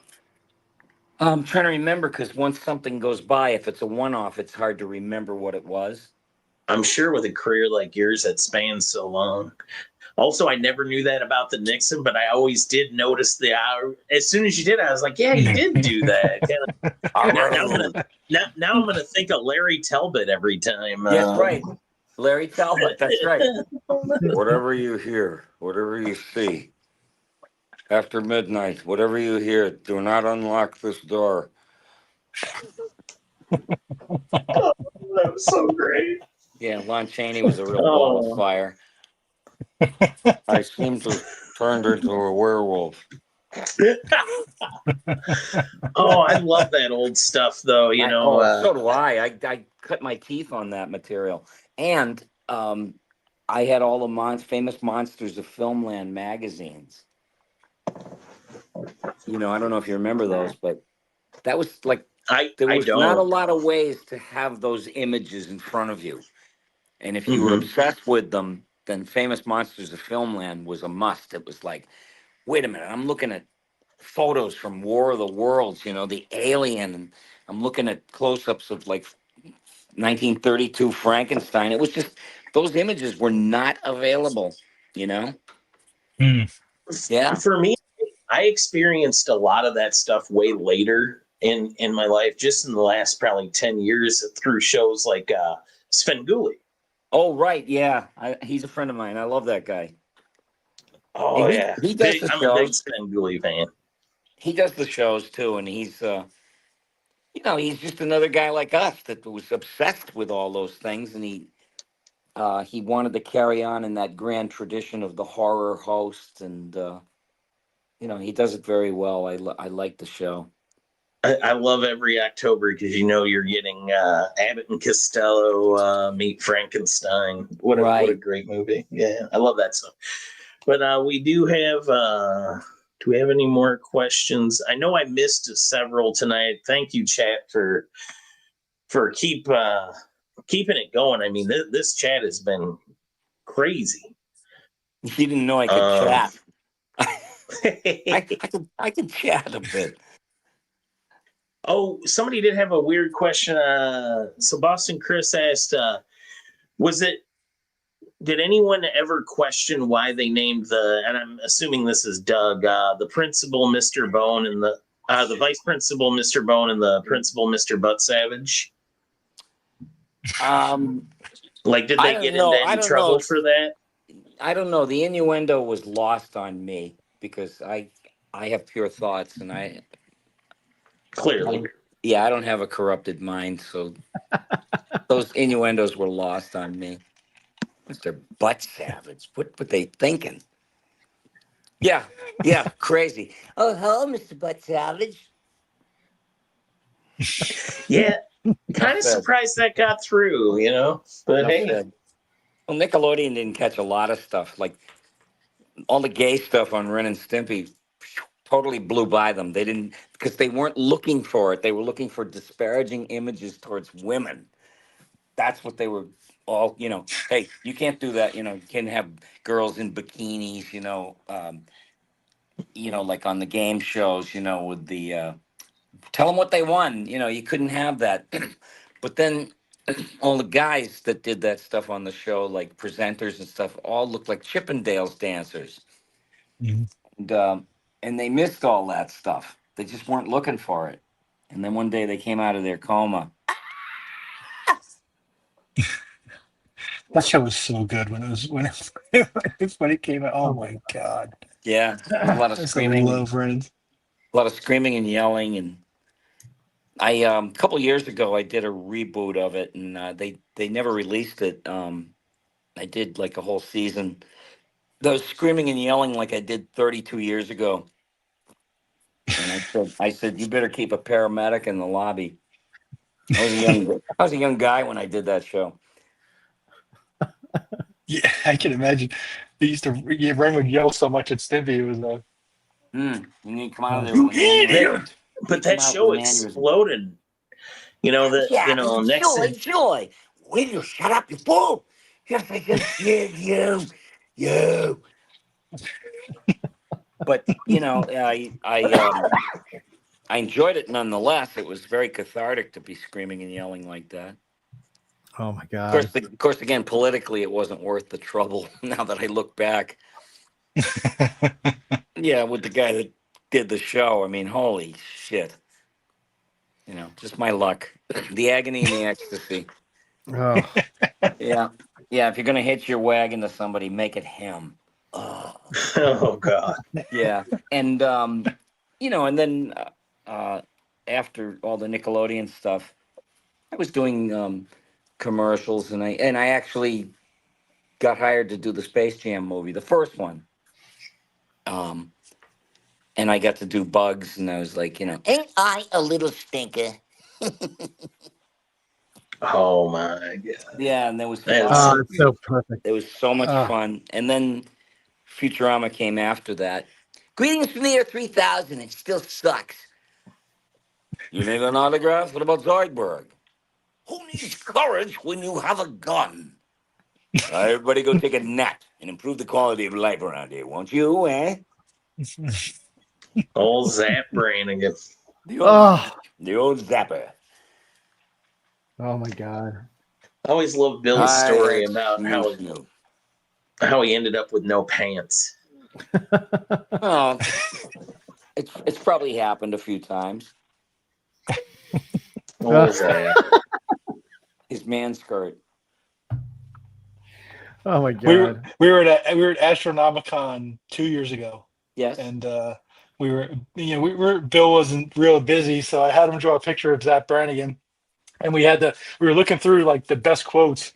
I'm trying to remember because once something goes by, if it's a one-off, it's hard to remember what it was. I'm sure with a career like yours that spans so long. Also, I never knew that about the Nixon, but I always did notice the hour. As soon as you did, I was like, "Yeah, he did do that." Now I'm gonna think of Larry Talbot every time. Yes, right. Larry Talbot. That's right. Whatever you hear, whatever you see, after midnight, whatever you hear, do not unlock this door. That was so great. Yeah, Lon Chaney was a real ball of Oh, fire. I seem to have turned into a werewolf. oh, I love that old stuff, though. So do I. I cut my teeth on that material, and I had all the famous monsters of Filmland magazines. I don't know if you remember those, but that was like there I was not a don't. lot of ways to have those images in front of you, and if you were Mm-hmm. obsessed with them, then Famous Monsters of Filmland was a must. It was like, wait a minute, I'm looking at photos from War of the Worlds, the Alien, and I'm looking at close-ups of like 1932 Frankenstein. It was just those images were not available, you know? Mm. Yeah. For me, I experienced a lot of that stuff way later in my life, just in the last probably 10 years through shows like Svengoolie. Oh, right. Yeah. He's a friend of mine. I love that guy. Oh, And yeah. he does the I'm a big shows. Svengoolie fan. He does the shows too, and he's just another guy like us that was obsessed with all those things, and he wanted to carry on in that grand tradition of the horror host, and he does it very well. I like the show. I love every October because you're getting Abbott and Costello meet Frankenstein. What a Right. great movie! Yeah, I love that stuff. But we do have. Do we have any more questions? I know I missed several tonight. Thank you, chat, for keeping it going. I mean, this chat has been crazy. You didn't know I could chat. I can chat a bit. Oh, somebody did have a weird question. So Boston Chris asked, did anyone ever question why they named and I'm assuming this is Doug, the principal Mr. Bone and the vice principal Mr. Bone and the principal Mr. Butt Savage? Like, did they get into any trouble for that? I don't know. The innuendo was lost on me because I have pure thoughts, and Clearly. I don't have a corrupted mind, so those innuendos were lost on me. Mr. Butt Savage, what were they thinking? Yeah, crazy. Oh, hello, Mr. Butt Savage. Yeah, kind of surprised that got through, But hey. Well, Nickelodeon didn't catch a lot of stuff, like all the gay stuff on Ren and Stimpy. totally blew by them. They didn't, because they weren't looking for it. They were looking for disparaging images towards women. That's what they were all, hey, you can't do that. You can't have girls in bikinis, like on the game shows, with the, tell them what they won. You couldn't have that. But then all the guys that did that stuff on the show, like presenters and stuff, all looked like Chippendales dancers. Mhm. And they missed all that stuff. They just weren't looking for it. And then one day they came out of their coma. That show was so good when it came out. Oh my god! Yeah, there's a lot of I used to screaming, love Friends. a lot of screaming and yelling. And I, a couple years ago, I did a reboot of it, and they never released it. I did like a whole season. Those screaming and yelling like I did 32 years ago. And I said, you better keep a paramedic in the lobby. I was a young guy when I did that show. Yeah, I can imagine. They used to. Yeah, Ren would yell so much at Stimpy. It was You need to come out of there you with an aneurysm. idiot! But that show exploded. Next thing. Joy. Will you shut up, you fool? Yes, I can hear you. But I enjoyed it nonetheless. It was very cathartic to be screaming and yelling like that. Oh my Of God. course, again, politically, it wasn't worth the trouble. Now that I look back, yeah, with the guy that did the show, I mean, holy shit. Just my luck. The agony and the ecstasy. Oh, Yeah. Yeah. If you're going to hitch your wagon to somebody, make it him. Oh, Oh God. yeah. And, and then after all the Nickelodeon stuff, I was doing commercials, and I actually got hired to do the Space Jam movie, the first one. And I got to do Bugs, and I was like, ain't I a little stinker? Oh my God. Yeah, and there was That's fun. it's so perfect. It was so much fun. And then Futurama came after that. Greetings from the year 3000. It still sucks. You need an autograph? What about Zoidberg? Who needs courage when you have a gun? Everybody go take a nap and improve the quality of life around here, won't you, eh? old Zap Brain again. The Oh, old zapper. oh my God. I always loved Bill's story about how Snoop. he ended up with no pants. Oh, it's probably happened a few times. What was that? His man skirt. Oh my We were God. we were at Astronomicon 2 years ago, Yes. and Bill wasn't real busy, so I had him draw a picture of Zach Brannigan, and we were looking through like the best quotes,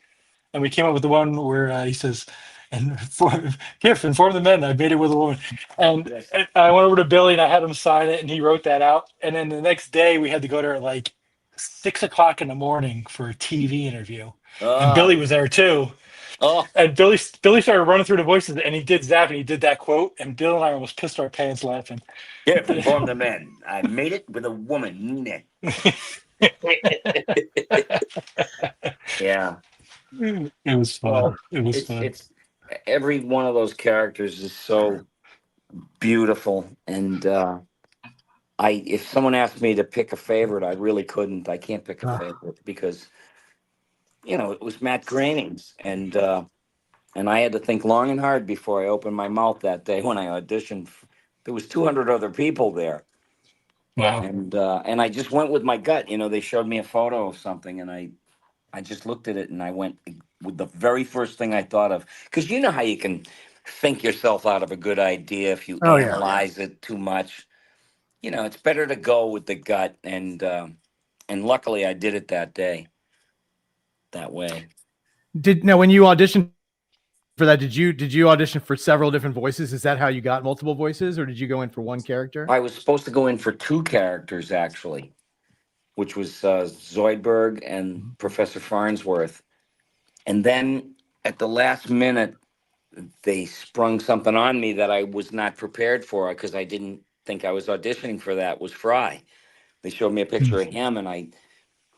and we came up with the one where he says, "And inform the men I made it with a woman," and, Yes. and I went over to Billy and I had him sign it, and he wrote that out, and then the next day we had to go there at like 6 o'clock in the morning for a TV interview, and Billy was there too. Oh, And Billy started running through the voices, and he did Zap, and he did that quote, and Bill and I almost pissed our pants laughing. Jeff, inform the men. I made it with a woman. Yeah. It was fun. Well, It was fun. it's every one of those characters is so beautiful, and if someone asked me to pick a favorite, I really couldn't. I can't pick a favorite because it was Matt Groening's, and I had to think long and hard before I opened my mouth that day when I auditioned. There was 200 other people there, Wow. and I just went with my gut. They showed me a photo of something, and I just looked at it and I went with the very first thing I thought of. Because you know how you can think yourself out of a good idea if you analyze it too much. It's better to go with the gut, and luckily I did it that day. That way. When you auditioned for that, did you audition for several different voices? Is that how you got multiple voices, or did you go in for one character? I was supposed to go in for two characters actually, which was Zoidberg and Professor Farnsworth. And then at the last minute, they sprung something on me that I was not prepared for because I didn't think I was auditioning for that was Fry. They showed me a picture of him, and I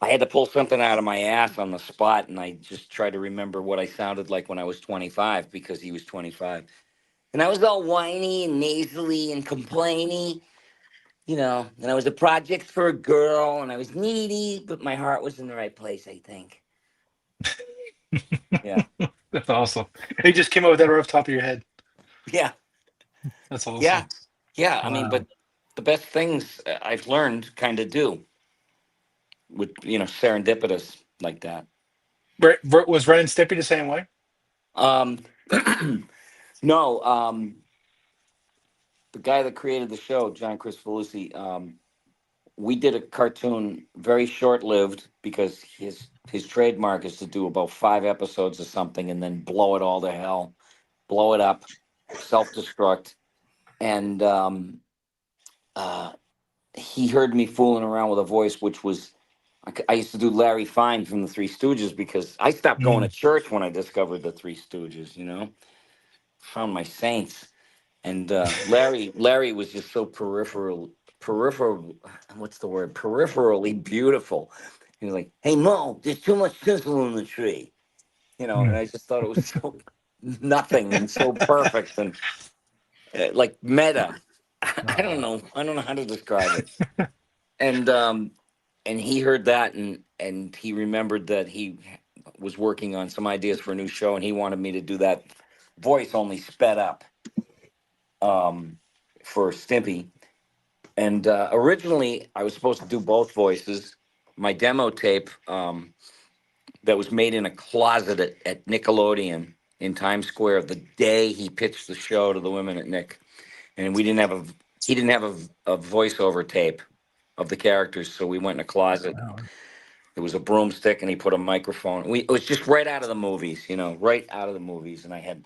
had to pull something out of my ass on the spot, and I just tried to remember what I sounded like when I was 25 because he was 25. And I was all whiny and nasally and complainy, and I was a project for a girl, and I was needy, but my heart was in the right place, I think. Yeah. That's awesome. He just came up with that right off the top of your head. Yeah. That's awesome. Yeah. Yeah. I mean, Wow. but the best things I've learned kind of do with, serendipitous like that. Was Ren and Stimpy the same way? Um, no, the guy that created the show, John Cristofalusi, we did a cartoon, very short-lived, because his trademark is to do about 5 episodes of something and then blow it all to hell, blow it up, self-destruct. And he heard me fooling around with a voice, which was, I used to do Larry Fine from the Three Stooges because I stopped going to church when I discovered the Three Stooges, found my saints. And Larry was just so peripheral, what's the word? Peripherally beautiful. He was like, "Hey Mo, there's too much sizzle in the tree," and I just thought it was so nothing and so perfect and like meta. I don't know how to describe it. And he heard that and he remembered that he was working on some ideas for a new show and he wanted me to do that voice only sped up for Stimpy. And originally, I was supposed to do both voices. My demo tape that was made in a closet at Nickelodeon in Times Square the day he pitched the show to the women at Nick, and he didn't have a voiceover tape of the characters, so we went in a closet. There was a broomstick, and he put a microphone. It was just right out of the movies, right out of the movies, and I had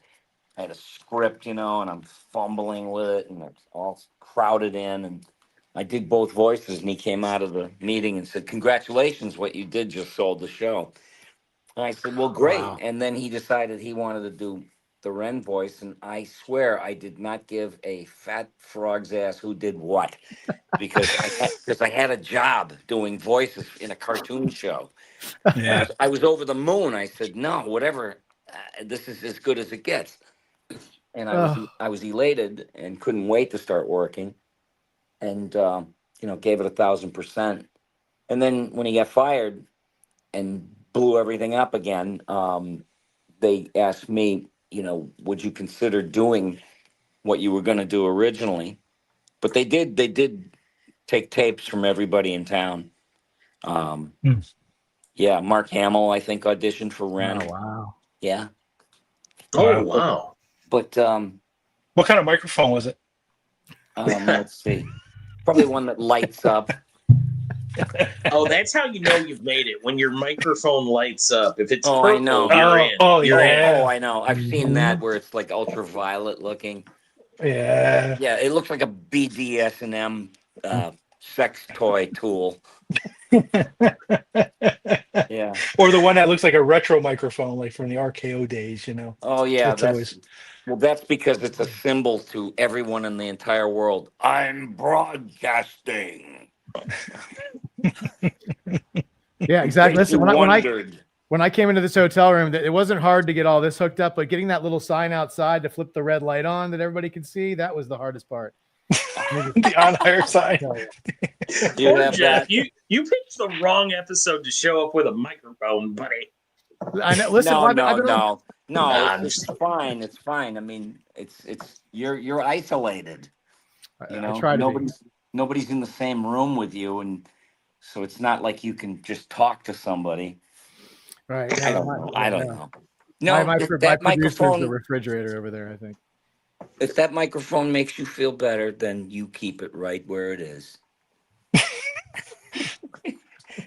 a script, and I'm fumbling with it, and it's all crowded in, and I did both voices, and he came out of the meeting and said, "Congratulations, what you did just sold the show." And I said, "Well, great." Wow. And then he decided he wanted to do the Ren voice, and I swear I did not give a fat frog's ass who did what, because I had a job doing voices in a cartoon show. Yeah. I was over the moon. I said, "No, whatever, this is as good as it gets." And Oh, I was elated and couldn't wait to start working, and gave it 1,000%. And then when he got fired and blew everything up again, they asked me, would you consider doing what you were going to do originally? But they did take tapes from everybody in town. Hmm. Yeah, Mark Hamill, I think, auditioned for Ren. oh wow. Yeah, Oh, Wow. wow. but What kind of microphone was it? let's see, probably one that lights up. Oh, that's how you know you've made it, when your microphone lights up. If it's Oh, I purple, know. you're in. Oh, You're in. yeah. Oh, I know. I've seen Mhm. that where it's like ultraviolet looking. Yeah. Yeah, it looks like a BDSM sex toy tool. Yeah. Or the one that looks like a retro microphone, like from the RKO days, Oh, yeah. That's always. That's because it's a symbol to everyone in the entire world. I'm broadcasting. Yeah, In exactly. case you Listen, wondered. when I came into this hotel room, it wasn't hard to get all this hooked up, but getting that little sign outside to flip the red light on that everybody could see, that was the hardest part. The on higher side. You Poor have Jeff, that. you picked the wrong episode to show up with a microphone, buddy. I know. Listen, No, I've been no. Nah, It's fine. It's fine. I mean, it's you're isolated. I try to be. Nobody's in the same room with you, and so it's not like you can just talk to somebody. Right. I No, don't know. yeah, I don't no. know. My, No, my, if pro- my that producer's the microphone, refrigerator over there, I think. if that microphone makes you feel better, then you keep it right where it is.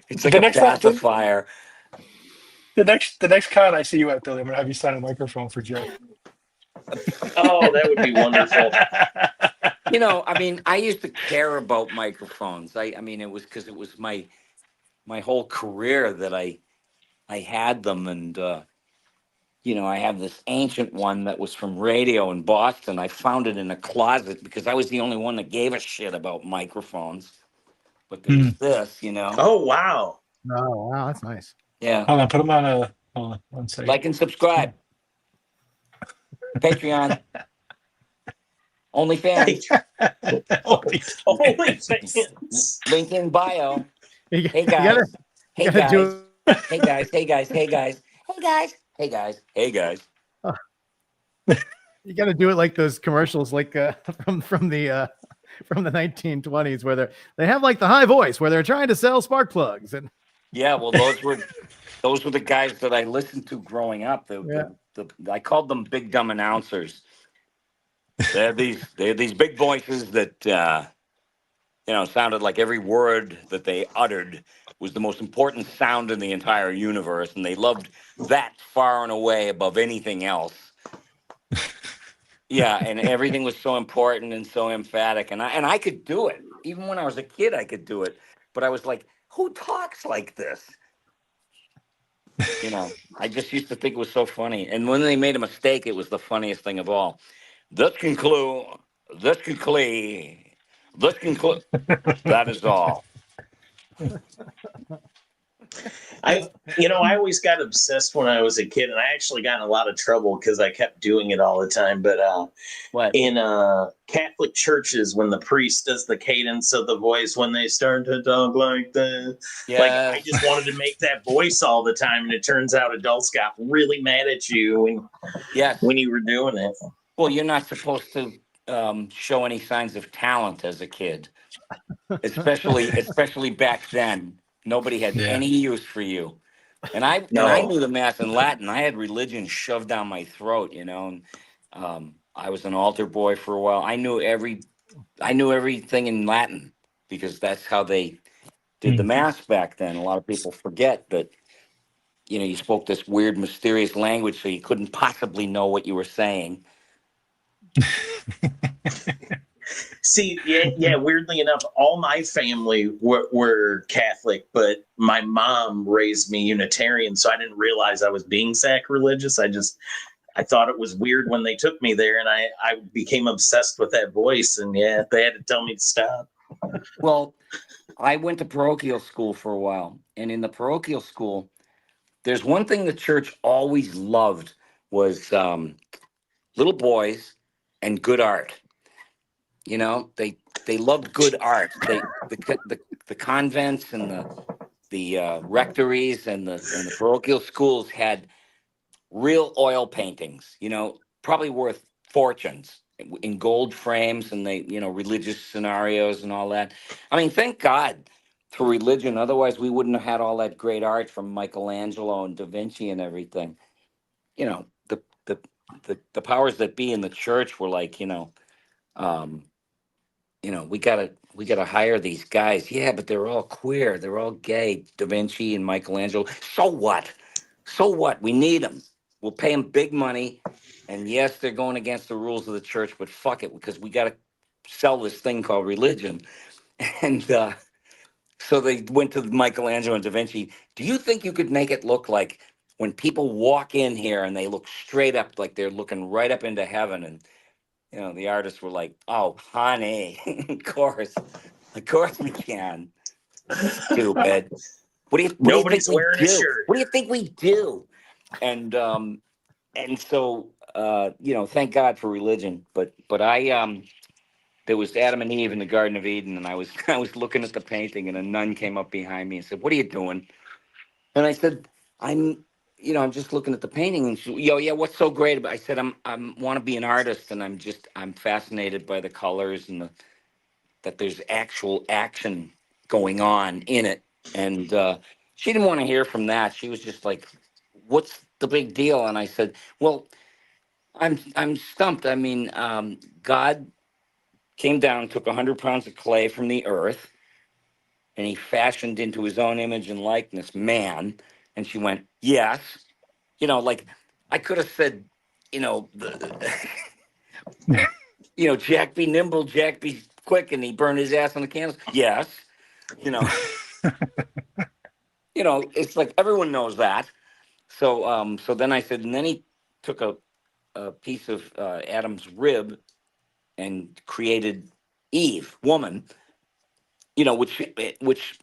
It's like The a next pacifier. the next con I see you at, Billy, I'm gonna have you sign a microphone for Joe. Oh, that would be wonderful. I mean, I used to care about microphones. I mean, it was because it was my whole career that I had them, and I have this ancient one that was from radio in Boston. I found it in a closet because I was the only one that gave a shit about microphones. But there was this. Oh, wow. Oh, wow, that's nice. Yeah. Hold on, put them on a. Hold on, one second. Like and subscribe. Patreon. OnlyFans. OnlyFans. Link in bio. You Hey gotta- guys. you Hey gotta guys. do Hey guys. Hey guys. Hey guys. Hey guys. Hey guys. Hey guys. You got to do it like those commercials, like from the 1920s, where they have like the high voice where they're trying to sell spark plugs. And Yeah, well, those were the guys that I listened to growing up. I called them big dumb announcers. They had these big voices that sounded like every word that they uttered was the most important sound in the entire universe, and they loved that far and away above anything else. Yeah, and everything was so important and so emphatic, and I could do it. Even when I was a kid, I could do it. But I was like, who talks like this? I just used to think it was so funny. And when they made a mistake, it was the funniest thing of all. This conclude. That is all. I always got obsessed when I was a kid, and I actually got in a lot of trouble because I kept doing it all the time. But in Catholic churches, when the priest does the cadence of the voice when they start to talk like that, like I just wanted to make that voice all the time, and it turns out adults got really mad at you when you were doing it. Well, you're not supposed to show any signs of talent as a kid, especially back then. Nobody had any use for you. And I knew the mass in Latin. I had religion shoved down my throat, and I was an altar boy for a while. I knew everything in Latin because that's how they did the mass back then. A lot of people forget that you spoke this weird, mysterious language, so you couldn't possibly know what you were saying. See, yeah. Weirdly enough, all my family were Catholic, but my mom raised me Unitarian, so I didn't realize I was being sacrilegious. I thought it was weird when they took me there, and I became obsessed with that voice, and they had to tell me to stop. Well, I went to parochial school for a while, and in the parochial school, there's one thing the church always loved was little boys and good art. They loved good art. The convents and the rectories and the parochial schools had real oil paintings. Probably worth fortunes in gold frames, and religious scenarios and all that. I mean, thank God for religion. Otherwise, we wouldn't have had all that great art from Michelangelo and Da Vinci and everything. The powers that be in the church were like, we gotta hire these guys. Yeah, but they're all queer. They're all gay. Da Vinci and Michelangelo. So what? So what? We need them. We'll pay them big money. And yes, they're going against the rules of the church, but fuck it, because we gotta sell this thing called religion. And so they went to Michelangelo and Da Vinci. Do you think you could make it look like when people walk in here and they look straight up, like they're looking right up into heaven, and the artists were like, "Oh, honey, of course we can." Stupid. What do you Nobody's think wearing we a do? shirt. What do you think we do? And so thank God for religion. But I there was Adam and Eve in the Garden of Eden, and I was looking at the painting, and a nun came up behind me and said, "What are you doing?" And I said, I'm just looking at the painting. And she, yeah, what's so great about it? I said, I want to be an artist, and I'm fascinated by the colors and that there's actual action going on in it. And she didn't want to hear from that. She was just like, what's the big deal? And I said, well, I'm stumped. I mean, God came down, took 100 pounds of clay from the earth, and he fashioned into his own image and likeness man. And she went, yes. Like I could have said, Jack be nimble, Jack be quick, and he burned his ass on the candles. Yes. It's like everyone knows that. So then I said, and then he took a piece of Adam's rib and created Eve, woman, which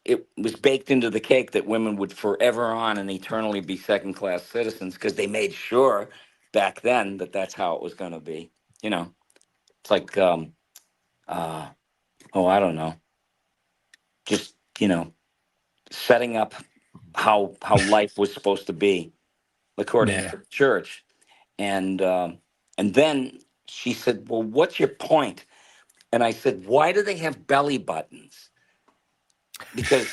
it was baked into the cake that women would forever on and eternally be second class citizens because they made sure back then that that's how it was going to be. It's like, I don't know, just setting up how life was supposed to be according to the church, and then she said, "Well, what's your point?" And I said, "Why do they have belly buttons?" Because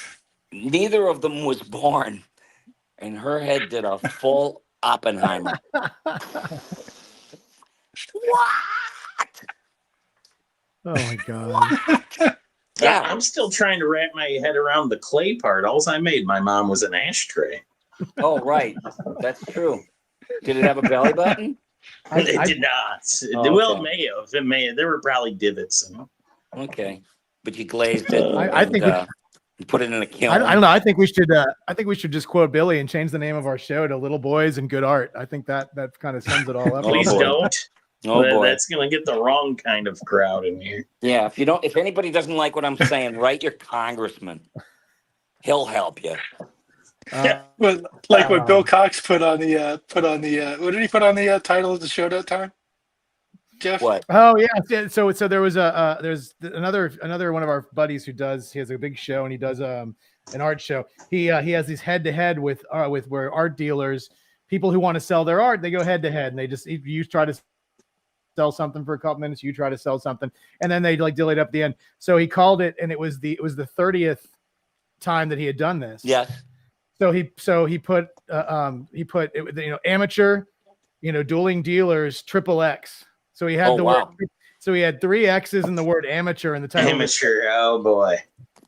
neither of them was born, and her head did a full Oppenheimer. What? Oh my God. Yeah, I'm still trying to wrap my head around the clay part. All I made my mom was an ashtray. Oh, right. That's true. Did it have a belly button? It did not. Oh, Well, okay. it may have. It may have. There were probably divots in it. Okay, but you glazed it. I think we and put it in a kiln. I don't know. I think we should. I think we should just quote Billy and change the name of our show to "Little Boys and Good Art." I think that kind of sums it all up. Please boy. don't. Oh boy, that's going to get the wrong kind of crowd in here. Yeah, if anybody doesn't like what I'm saying, write your congressman. He'll help you. But like what Bill Cox put on the what did he put on the title of the show that time? Jeff? What? Oh yeah. So there was there's another one of our buddies he has a big show and he does an art show. He has these head to head with where art dealers, people who want to sell their art, they go head to head and you try to sell something for a couple minutes, you try to sell something, and then they like deal it up at the end. So he called it, and it was the 30th time that he had done this. Yes. So he put amateur, dueling dealers, XXX. So he had word. So he had 3 X's in the word amateur in the title. Amateur. Oh boy.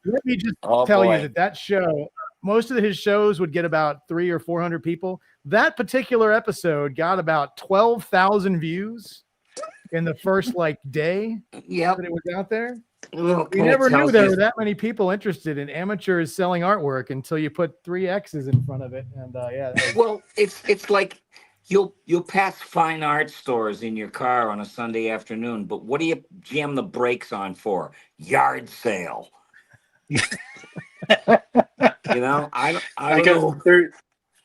Let me just tell you that show, most of his shows would get about 300 or 400 people. That particular episode got about 12,000 views in the first day that it was out there. We never knew there were that many people interested in amateurs selling artwork until you put 3 X's in front of it. And well, it's like you'll pass fine art stores in your car on a Sunday afternoon, but what do you jam the brakes on for? Yard sale. I don't know.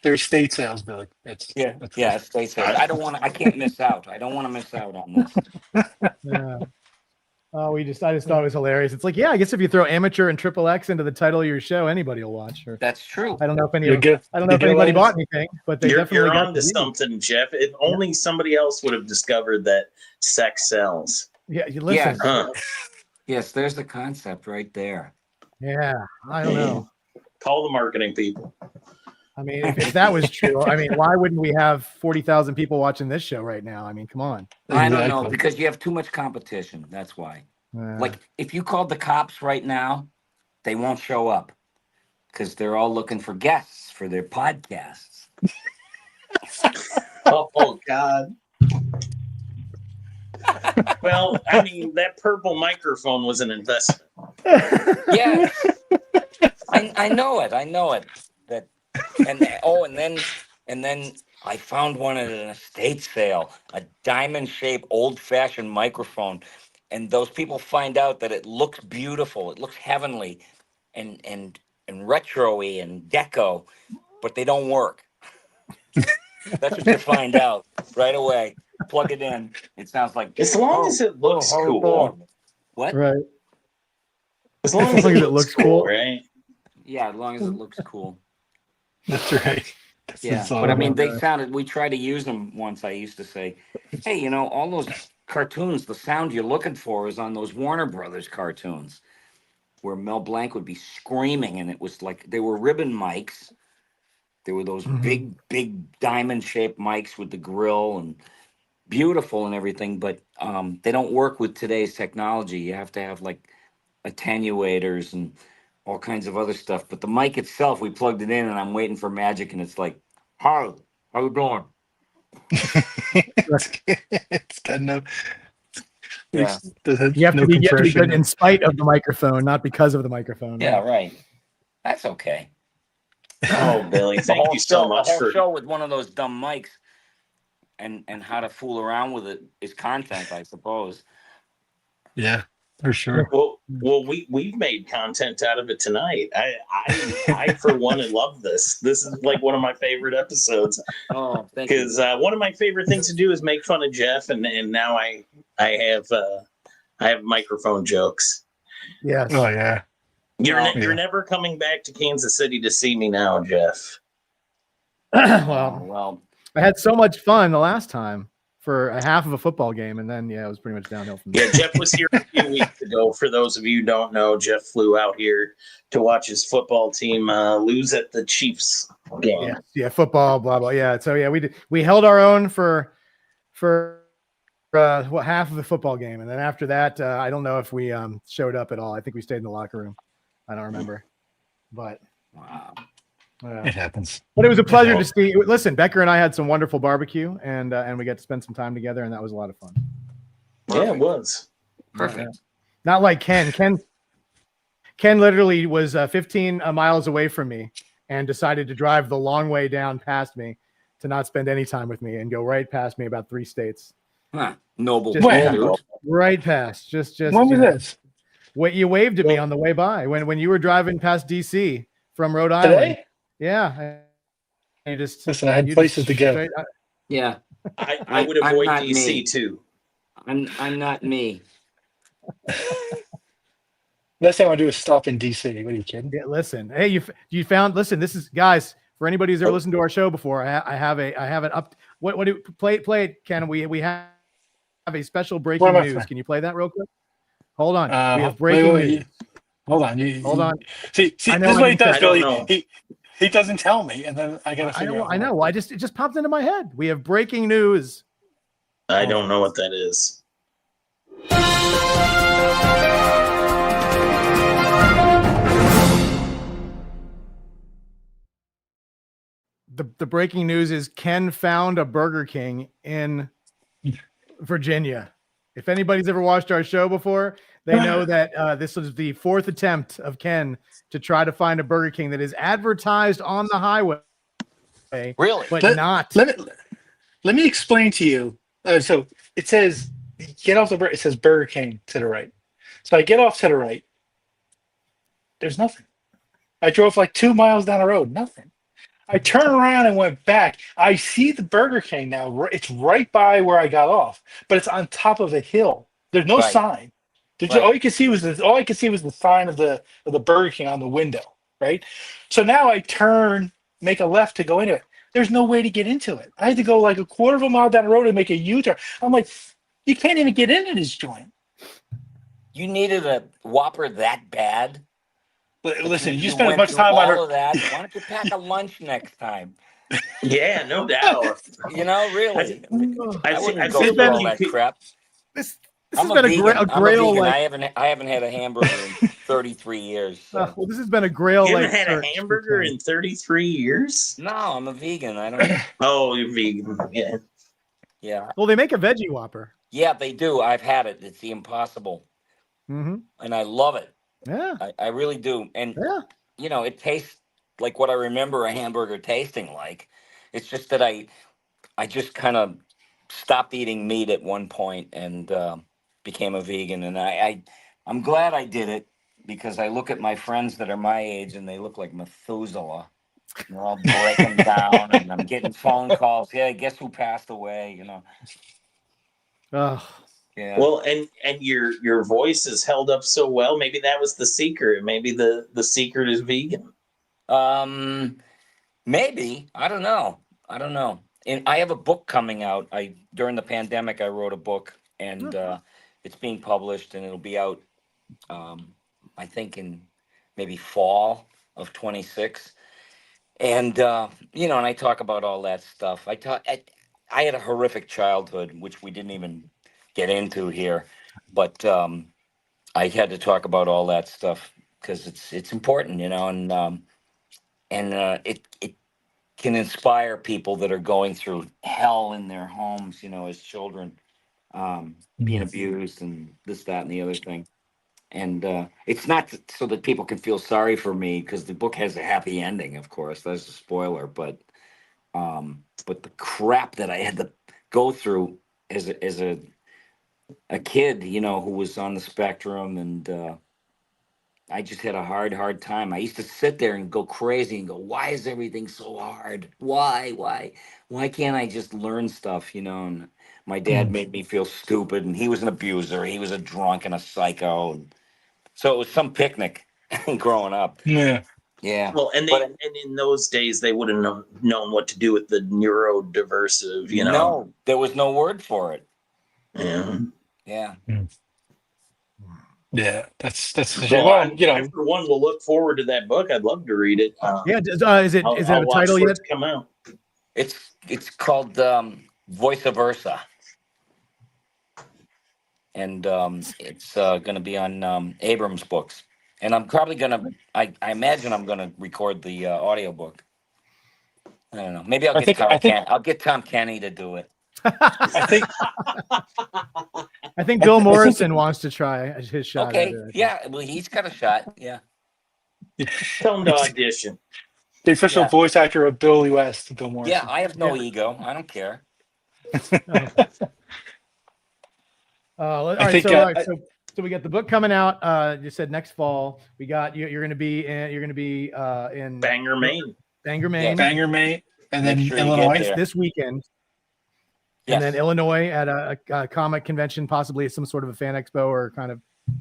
They're estate sales, Billy. Estate sales. I can't miss out. I don't want to miss out on this. Yeah. Oh, I just thought it was hilarious. It's like, I guess if you throw amateur and XXX into the title of your show, anybody will watch. That's true. I don't know if anybody bought anything, but they definitely got onto something, Jeff. If only somebody else would have discovered that sex sells. Yeah, you listen. Yes, there's the concept right there. Yeah, I don't know. Call the marketing people. I mean, if that was true, why wouldn't we have 40,000 people watching this show right now? I mean, come on. I don't know, because you have too much competition. That's why. Like, if you called the cops right now, they won't show up because they're all looking for guests for their podcasts. Oh, God. Well, that purple microphone was an investment. Yeah. I know it. And then I found one at an estate sale, a diamond-shaped, old-fashioned microphone, and those people find out that it looks beautiful, it looks heavenly, and retro-y and deco, but they don't work. That's what you find out right away. Plug it in. It sounds like as long as it looks cool. What? Right. As long as it looks cool, right? Yeah, as long as it looks cool. That's right. But we tried to use them once. I used to say, hey, all those cartoons, the sound you're looking for is on those Warner Brothers cartoons where Mel Blanc would be screaming, and it was like they were ribbon mics. There were those big diamond-shaped mics with the grill and beautiful and everything, but they don't work with today's technology. You have to have like attenuators and all kinds of other stuff. But the mic itself, we plugged it in, and I'm waiting for magic, and it's like, "Hi, how you doing?" It's got no. Yeah. You have to be good in spite of the microphone, not because of the microphone. Yeah, right. That's okay. Oh, Billy, thank you so much for for show with one of those dumb mics. and how to fool around with it is content, I suppose. Yeah, for sure. Well, we've made content out of it tonight. I for one love this. This is like one of my favorite episodes Oh, thank you. because one of my favorite things to do is make fun of Jeff, and now I have microphone jokes. Yes. Oh yeah. You're never coming back to Kansas City to see me now, Jeff. Well, I had so much fun the last time for a half of a football game, and then it was pretty much downhill from there. Yeah, Jeff was here a few weeks ago. For those of you who don't know, Jeff flew out here to watch his football team lose at the Chiefs game. Yeah, football, blah blah. Yeah, so yeah, we held our own for half of the football game, and then after that, I don't know if we showed up at all. I think we stayed in the locker room. I don't remember, but Wow. It happens. But it was a pleasure to see. Listen, Becker and I had some wonderful barbecue, and we got to spend some time together, and that was a lot of fun. Yeah, it was perfect. Not like Ken. Ken literally was 15 miles away from me, and decided to drive the long way down past me to not spend any time with me, and go right past me about 3 states. Huh. Noble. Just Dude. right past. Just. When was this? What you waved at me on the way by when you were driving past DC from Rhode Island. Today? Yeah. You just listen. I had places to go. Yeah. I would avoid I'm not DC me. too. I'm not me. Next thing I want to do is stop in DC. What are you kidding? Yeah, listen. Hey, you found. Listen, this is guys. For anybody who's ever listened to our show before, I have it up. What do play it, Ken? We have a special breaking news. Can you play that real quick? Hold on. We have breaking news. Hold on. Hold on. See, this is what he does, Billy. He doesn't tell me, and then I gotta figure out. I know. It just popped into my head. We have breaking news. I don't know what that is. The breaking news is Ken found a Burger King in Virginia. If anybody's ever watched our show before, they know that this was the 4th attempt of Ken to try to find a Burger King that is advertised on the highway. Really? But let me explain to you. So it says, get off it says Burger King to the right. So I get off to the right. There's nothing. I drove like 2 miles down the road. Nothing. I turned around and went back. I see the Burger King now. It's right by where I got off, but it's on top of a hill. There's no sign. All you can see was the sign of the Burger King on the window, right? So now I turn, make a left to go into it. There's no way to get into it. I had to go like a quarter of a mile down the road and make a U-turn. I'm like, you can't even get into this joint. You needed a Whopper that bad? Listen, you spent as much time on all of that. Why don't you pack a lunch next time? Yeah, no doubt. Really. I wouldn't go feel through like all that crap. This I'm has been a vegan. a grail. I'm a like, vegan. I haven't had a hamburger in 33 years. So. well, this has been a grail. You like haven't had a hamburger in 33 years? No, I'm a vegan. I don't. Oh, you're vegan. Yeah. Yeah. Well, they make a veggie Whopper. Yeah, they do. I've had it. It's the Impossible, and I love it. Yeah, I really do. And it tastes like what I remember a hamburger tasting like. It's just that I just kind of stopped eating meat at one point and became a vegan. And I'm glad I did it because I look at my friends that are my age and they look like Methuselah. They're all breaking down, and I'm getting phone calls. Yeah, guess who passed away? Oh. Yeah. Well, and your voice is held up so well. Maybe that was the secret. Maybe the secret is vegan. Maybe. I don't know. And I have a book coming out. During the pandemic I wrote a book, and it's being published, and it'll be out I think in maybe fall of 26. And and I talk about all that stuff. I had a horrific childhood, which we didn't even get into here, but I had to talk about all that stuff because it's important, and it can inspire people that are going through hell in their homes, as children, being abused and this, that, and the other thing. And it's not so that people can feel sorry for me, because the book has a happy ending, of course. That's a spoiler, but the crap that I had to go through as a kid, you know, who was on the spectrum, and I just had a hard time. I used to sit there and go crazy and go, why is everything so hard? Why can't I just learn stuff, you know? And my dad made me feel stupid, and he was an abuser. He was a drunk and a psycho. And so it was some picnic growing up. Yeah. Yeah. Well, and in those days they would have known what to do with the neurodiversive, you know. No, there was no word for it. Yeah. Yeah. Yeah, that's Well, well, you I know, for one will look forward to that book. I'd love to read it. Yeah, is it I'll have a watch title for it yet? to come out. It's called Voice Versa. And it's going to be on Abrams books. And I'm probably going to, I imagine I'm going to record the audiobook. I don't know. Maybe I think I'll get Tom Kenny to do it. I think I think Bill Morrison wants to try his shot Okay. at it. Yeah. Well, he's got a shot. Yeah. Tell him to audition. the official Yeah. voice actor of Billy West, Bill Yeah. Morrison. I have no ego. I don't care. All I right, think, so we got the book coming out. You said next fall. We got you're going to be in Bangor, Maine. Bangor, Maine. Bangor, Maine, and Make then sure you Illinois. get there. This weekend. Yes. And then Illinois at a comic convention, possibly some sort of a fan expo or kind of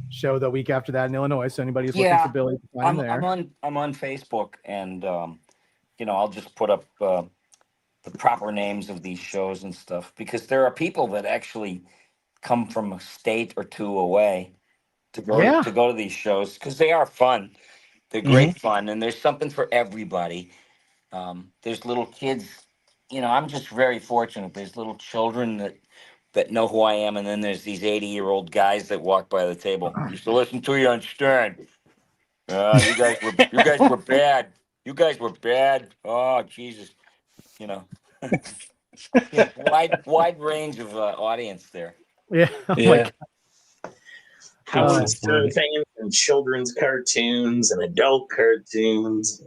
show the week after that in Illinois. So anybody who's looking for Billy, can find him there. I'm on Facebook, and you know, I'll just put up the proper names of these shows and stuff, because there are people that actually come from a state or two away to go to these shows, because they are fun. They're great fun, and there's something for everybody. There's little kids. You know, I'm just very fortunate. There's little children that know who I am, and then there's these 80-year-old guys that walk by the table. Used to listen to you on Stern. You guys were bad. You guys were bad. Oh, Jesus. You know, yeah, wide range of audience there. Yeah. Yeah. Howard Stern fans and children's cartoons and adult cartoons.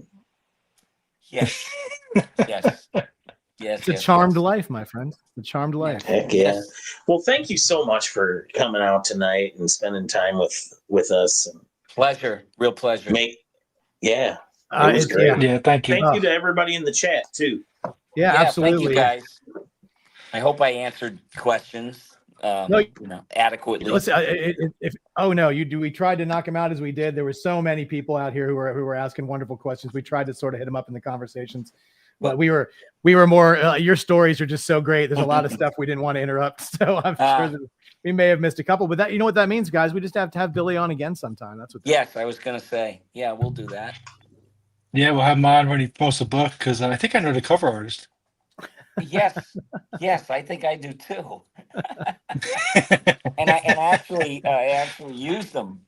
Yes. Yes. Yes. It's a charmed life, my friend. The charmed life. Heck yeah. Well, thank you so much for coming out tonight and spending time with us. Pleasure. Real pleasure. It was great. Yeah, thank you. Thank you to everybody in the chat too. Yeah, absolutely. Thank you, guys. I hope I answered questions adequately. Listen, we tried to knock him out as we did. There were so many people out here who were asking wonderful questions. We tried to sort of hit them up in the conversations, but we were more. Your stories are just so great. There's a lot of stuff we didn't want to interrupt, so I'm sure that we may have missed a couple. But that, you know what that means, guys? We just have to have Billy on again sometime. That's what. Yes, I was gonna say. Yeah, we'll do that. Yeah, we'll have him on when he posts a book, because I think I know the cover artist. Yes, I think I do too. and I actually use them.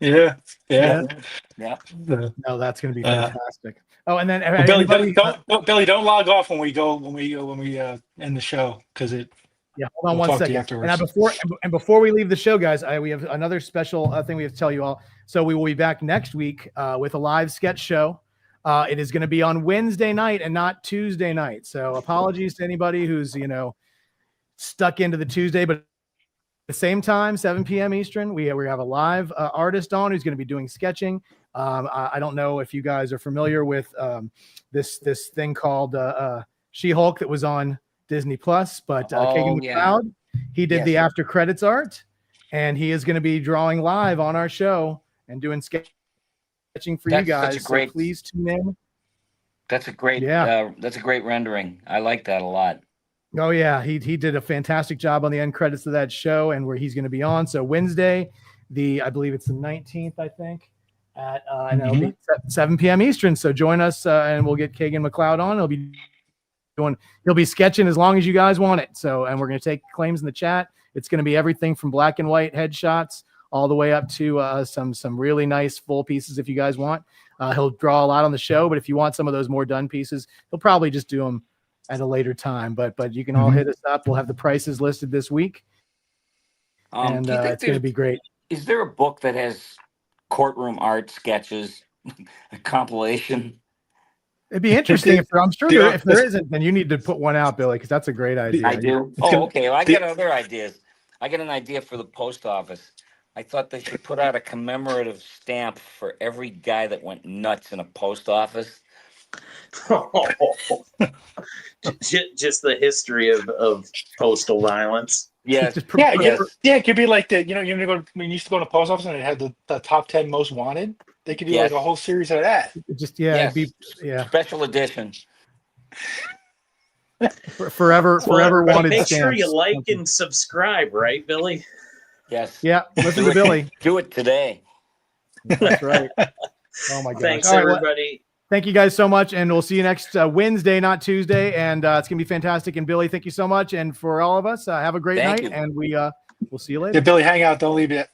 Yeah. No, that's going to be fantastic. And then Billy, don't log off when we end the show, because it. Yeah, hold on one second. Before we leave the show, guys, we have another special thing we have to tell you all. So we will be back next week with a live sketch show. It is going to be on Wednesday night and not Tuesday night. So apologies to anybody who's stuck into the Tuesday, but at the same time, 7 p.m. Eastern, we have a live artist on who's going to be doing sketching. I don't know if you guys are familiar with this thing called She-Hulk that was on Disney Plus, but Kagan McLeod, he did the after credits art, and he is going to be drawing live on our show and doing sketching for you guys. So please tune in. That's a great that's a great rendering. I like that a lot. Oh yeah, he did a fantastic job on the end credits of that show, and where he's going to be on. So Wednesday, I believe it's the 19th, I think, at it'll be 7 p.m. Eastern. So join us, and we'll get Kagan McLeod on. He'll be sketching as long as you guys want it. So, and we're going to take claims in the chat. It's going to be everything from black and white headshots all the way up to some really nice full pieces if you guys want. He'll draw a lot on the show, but if you want some of those more done pieces, he'll probably just do them at a later time. But you can all hit us up. We'll have the prices listed this week, and it's going to be great. Is there a book that has courtroom art sketches, a compilation? It'd be interesting if I'm sure if there isn't, then you need to put one out, Billy, because that's a great idea. I do. Oh, okay. Well, I got other ideas. I got an idea for the post office. I thought they should put out a commemorative stamp for every guy that went nuts in a post office. Just the history of postal violence. Yes. It could be like the when you used to go to the post office and it had the top 10 most wanted. They could do like a whole series of that. It'd be special edition. Forever wanted. Make stamps. sure you like and subscribe, right, Billy? Yes. Yeah. Listen to Billy. Do it today. That's right. Oh my God. Thanks, everybody. Thank you guys so much, and we'll see you next Wednesday, not Tuesday, and it's gonna be fantastic. And Billy, thank you so much, and for all of us, have a great night, and we'll see you later. Yeah, Billy, hang out. Don't leave yet.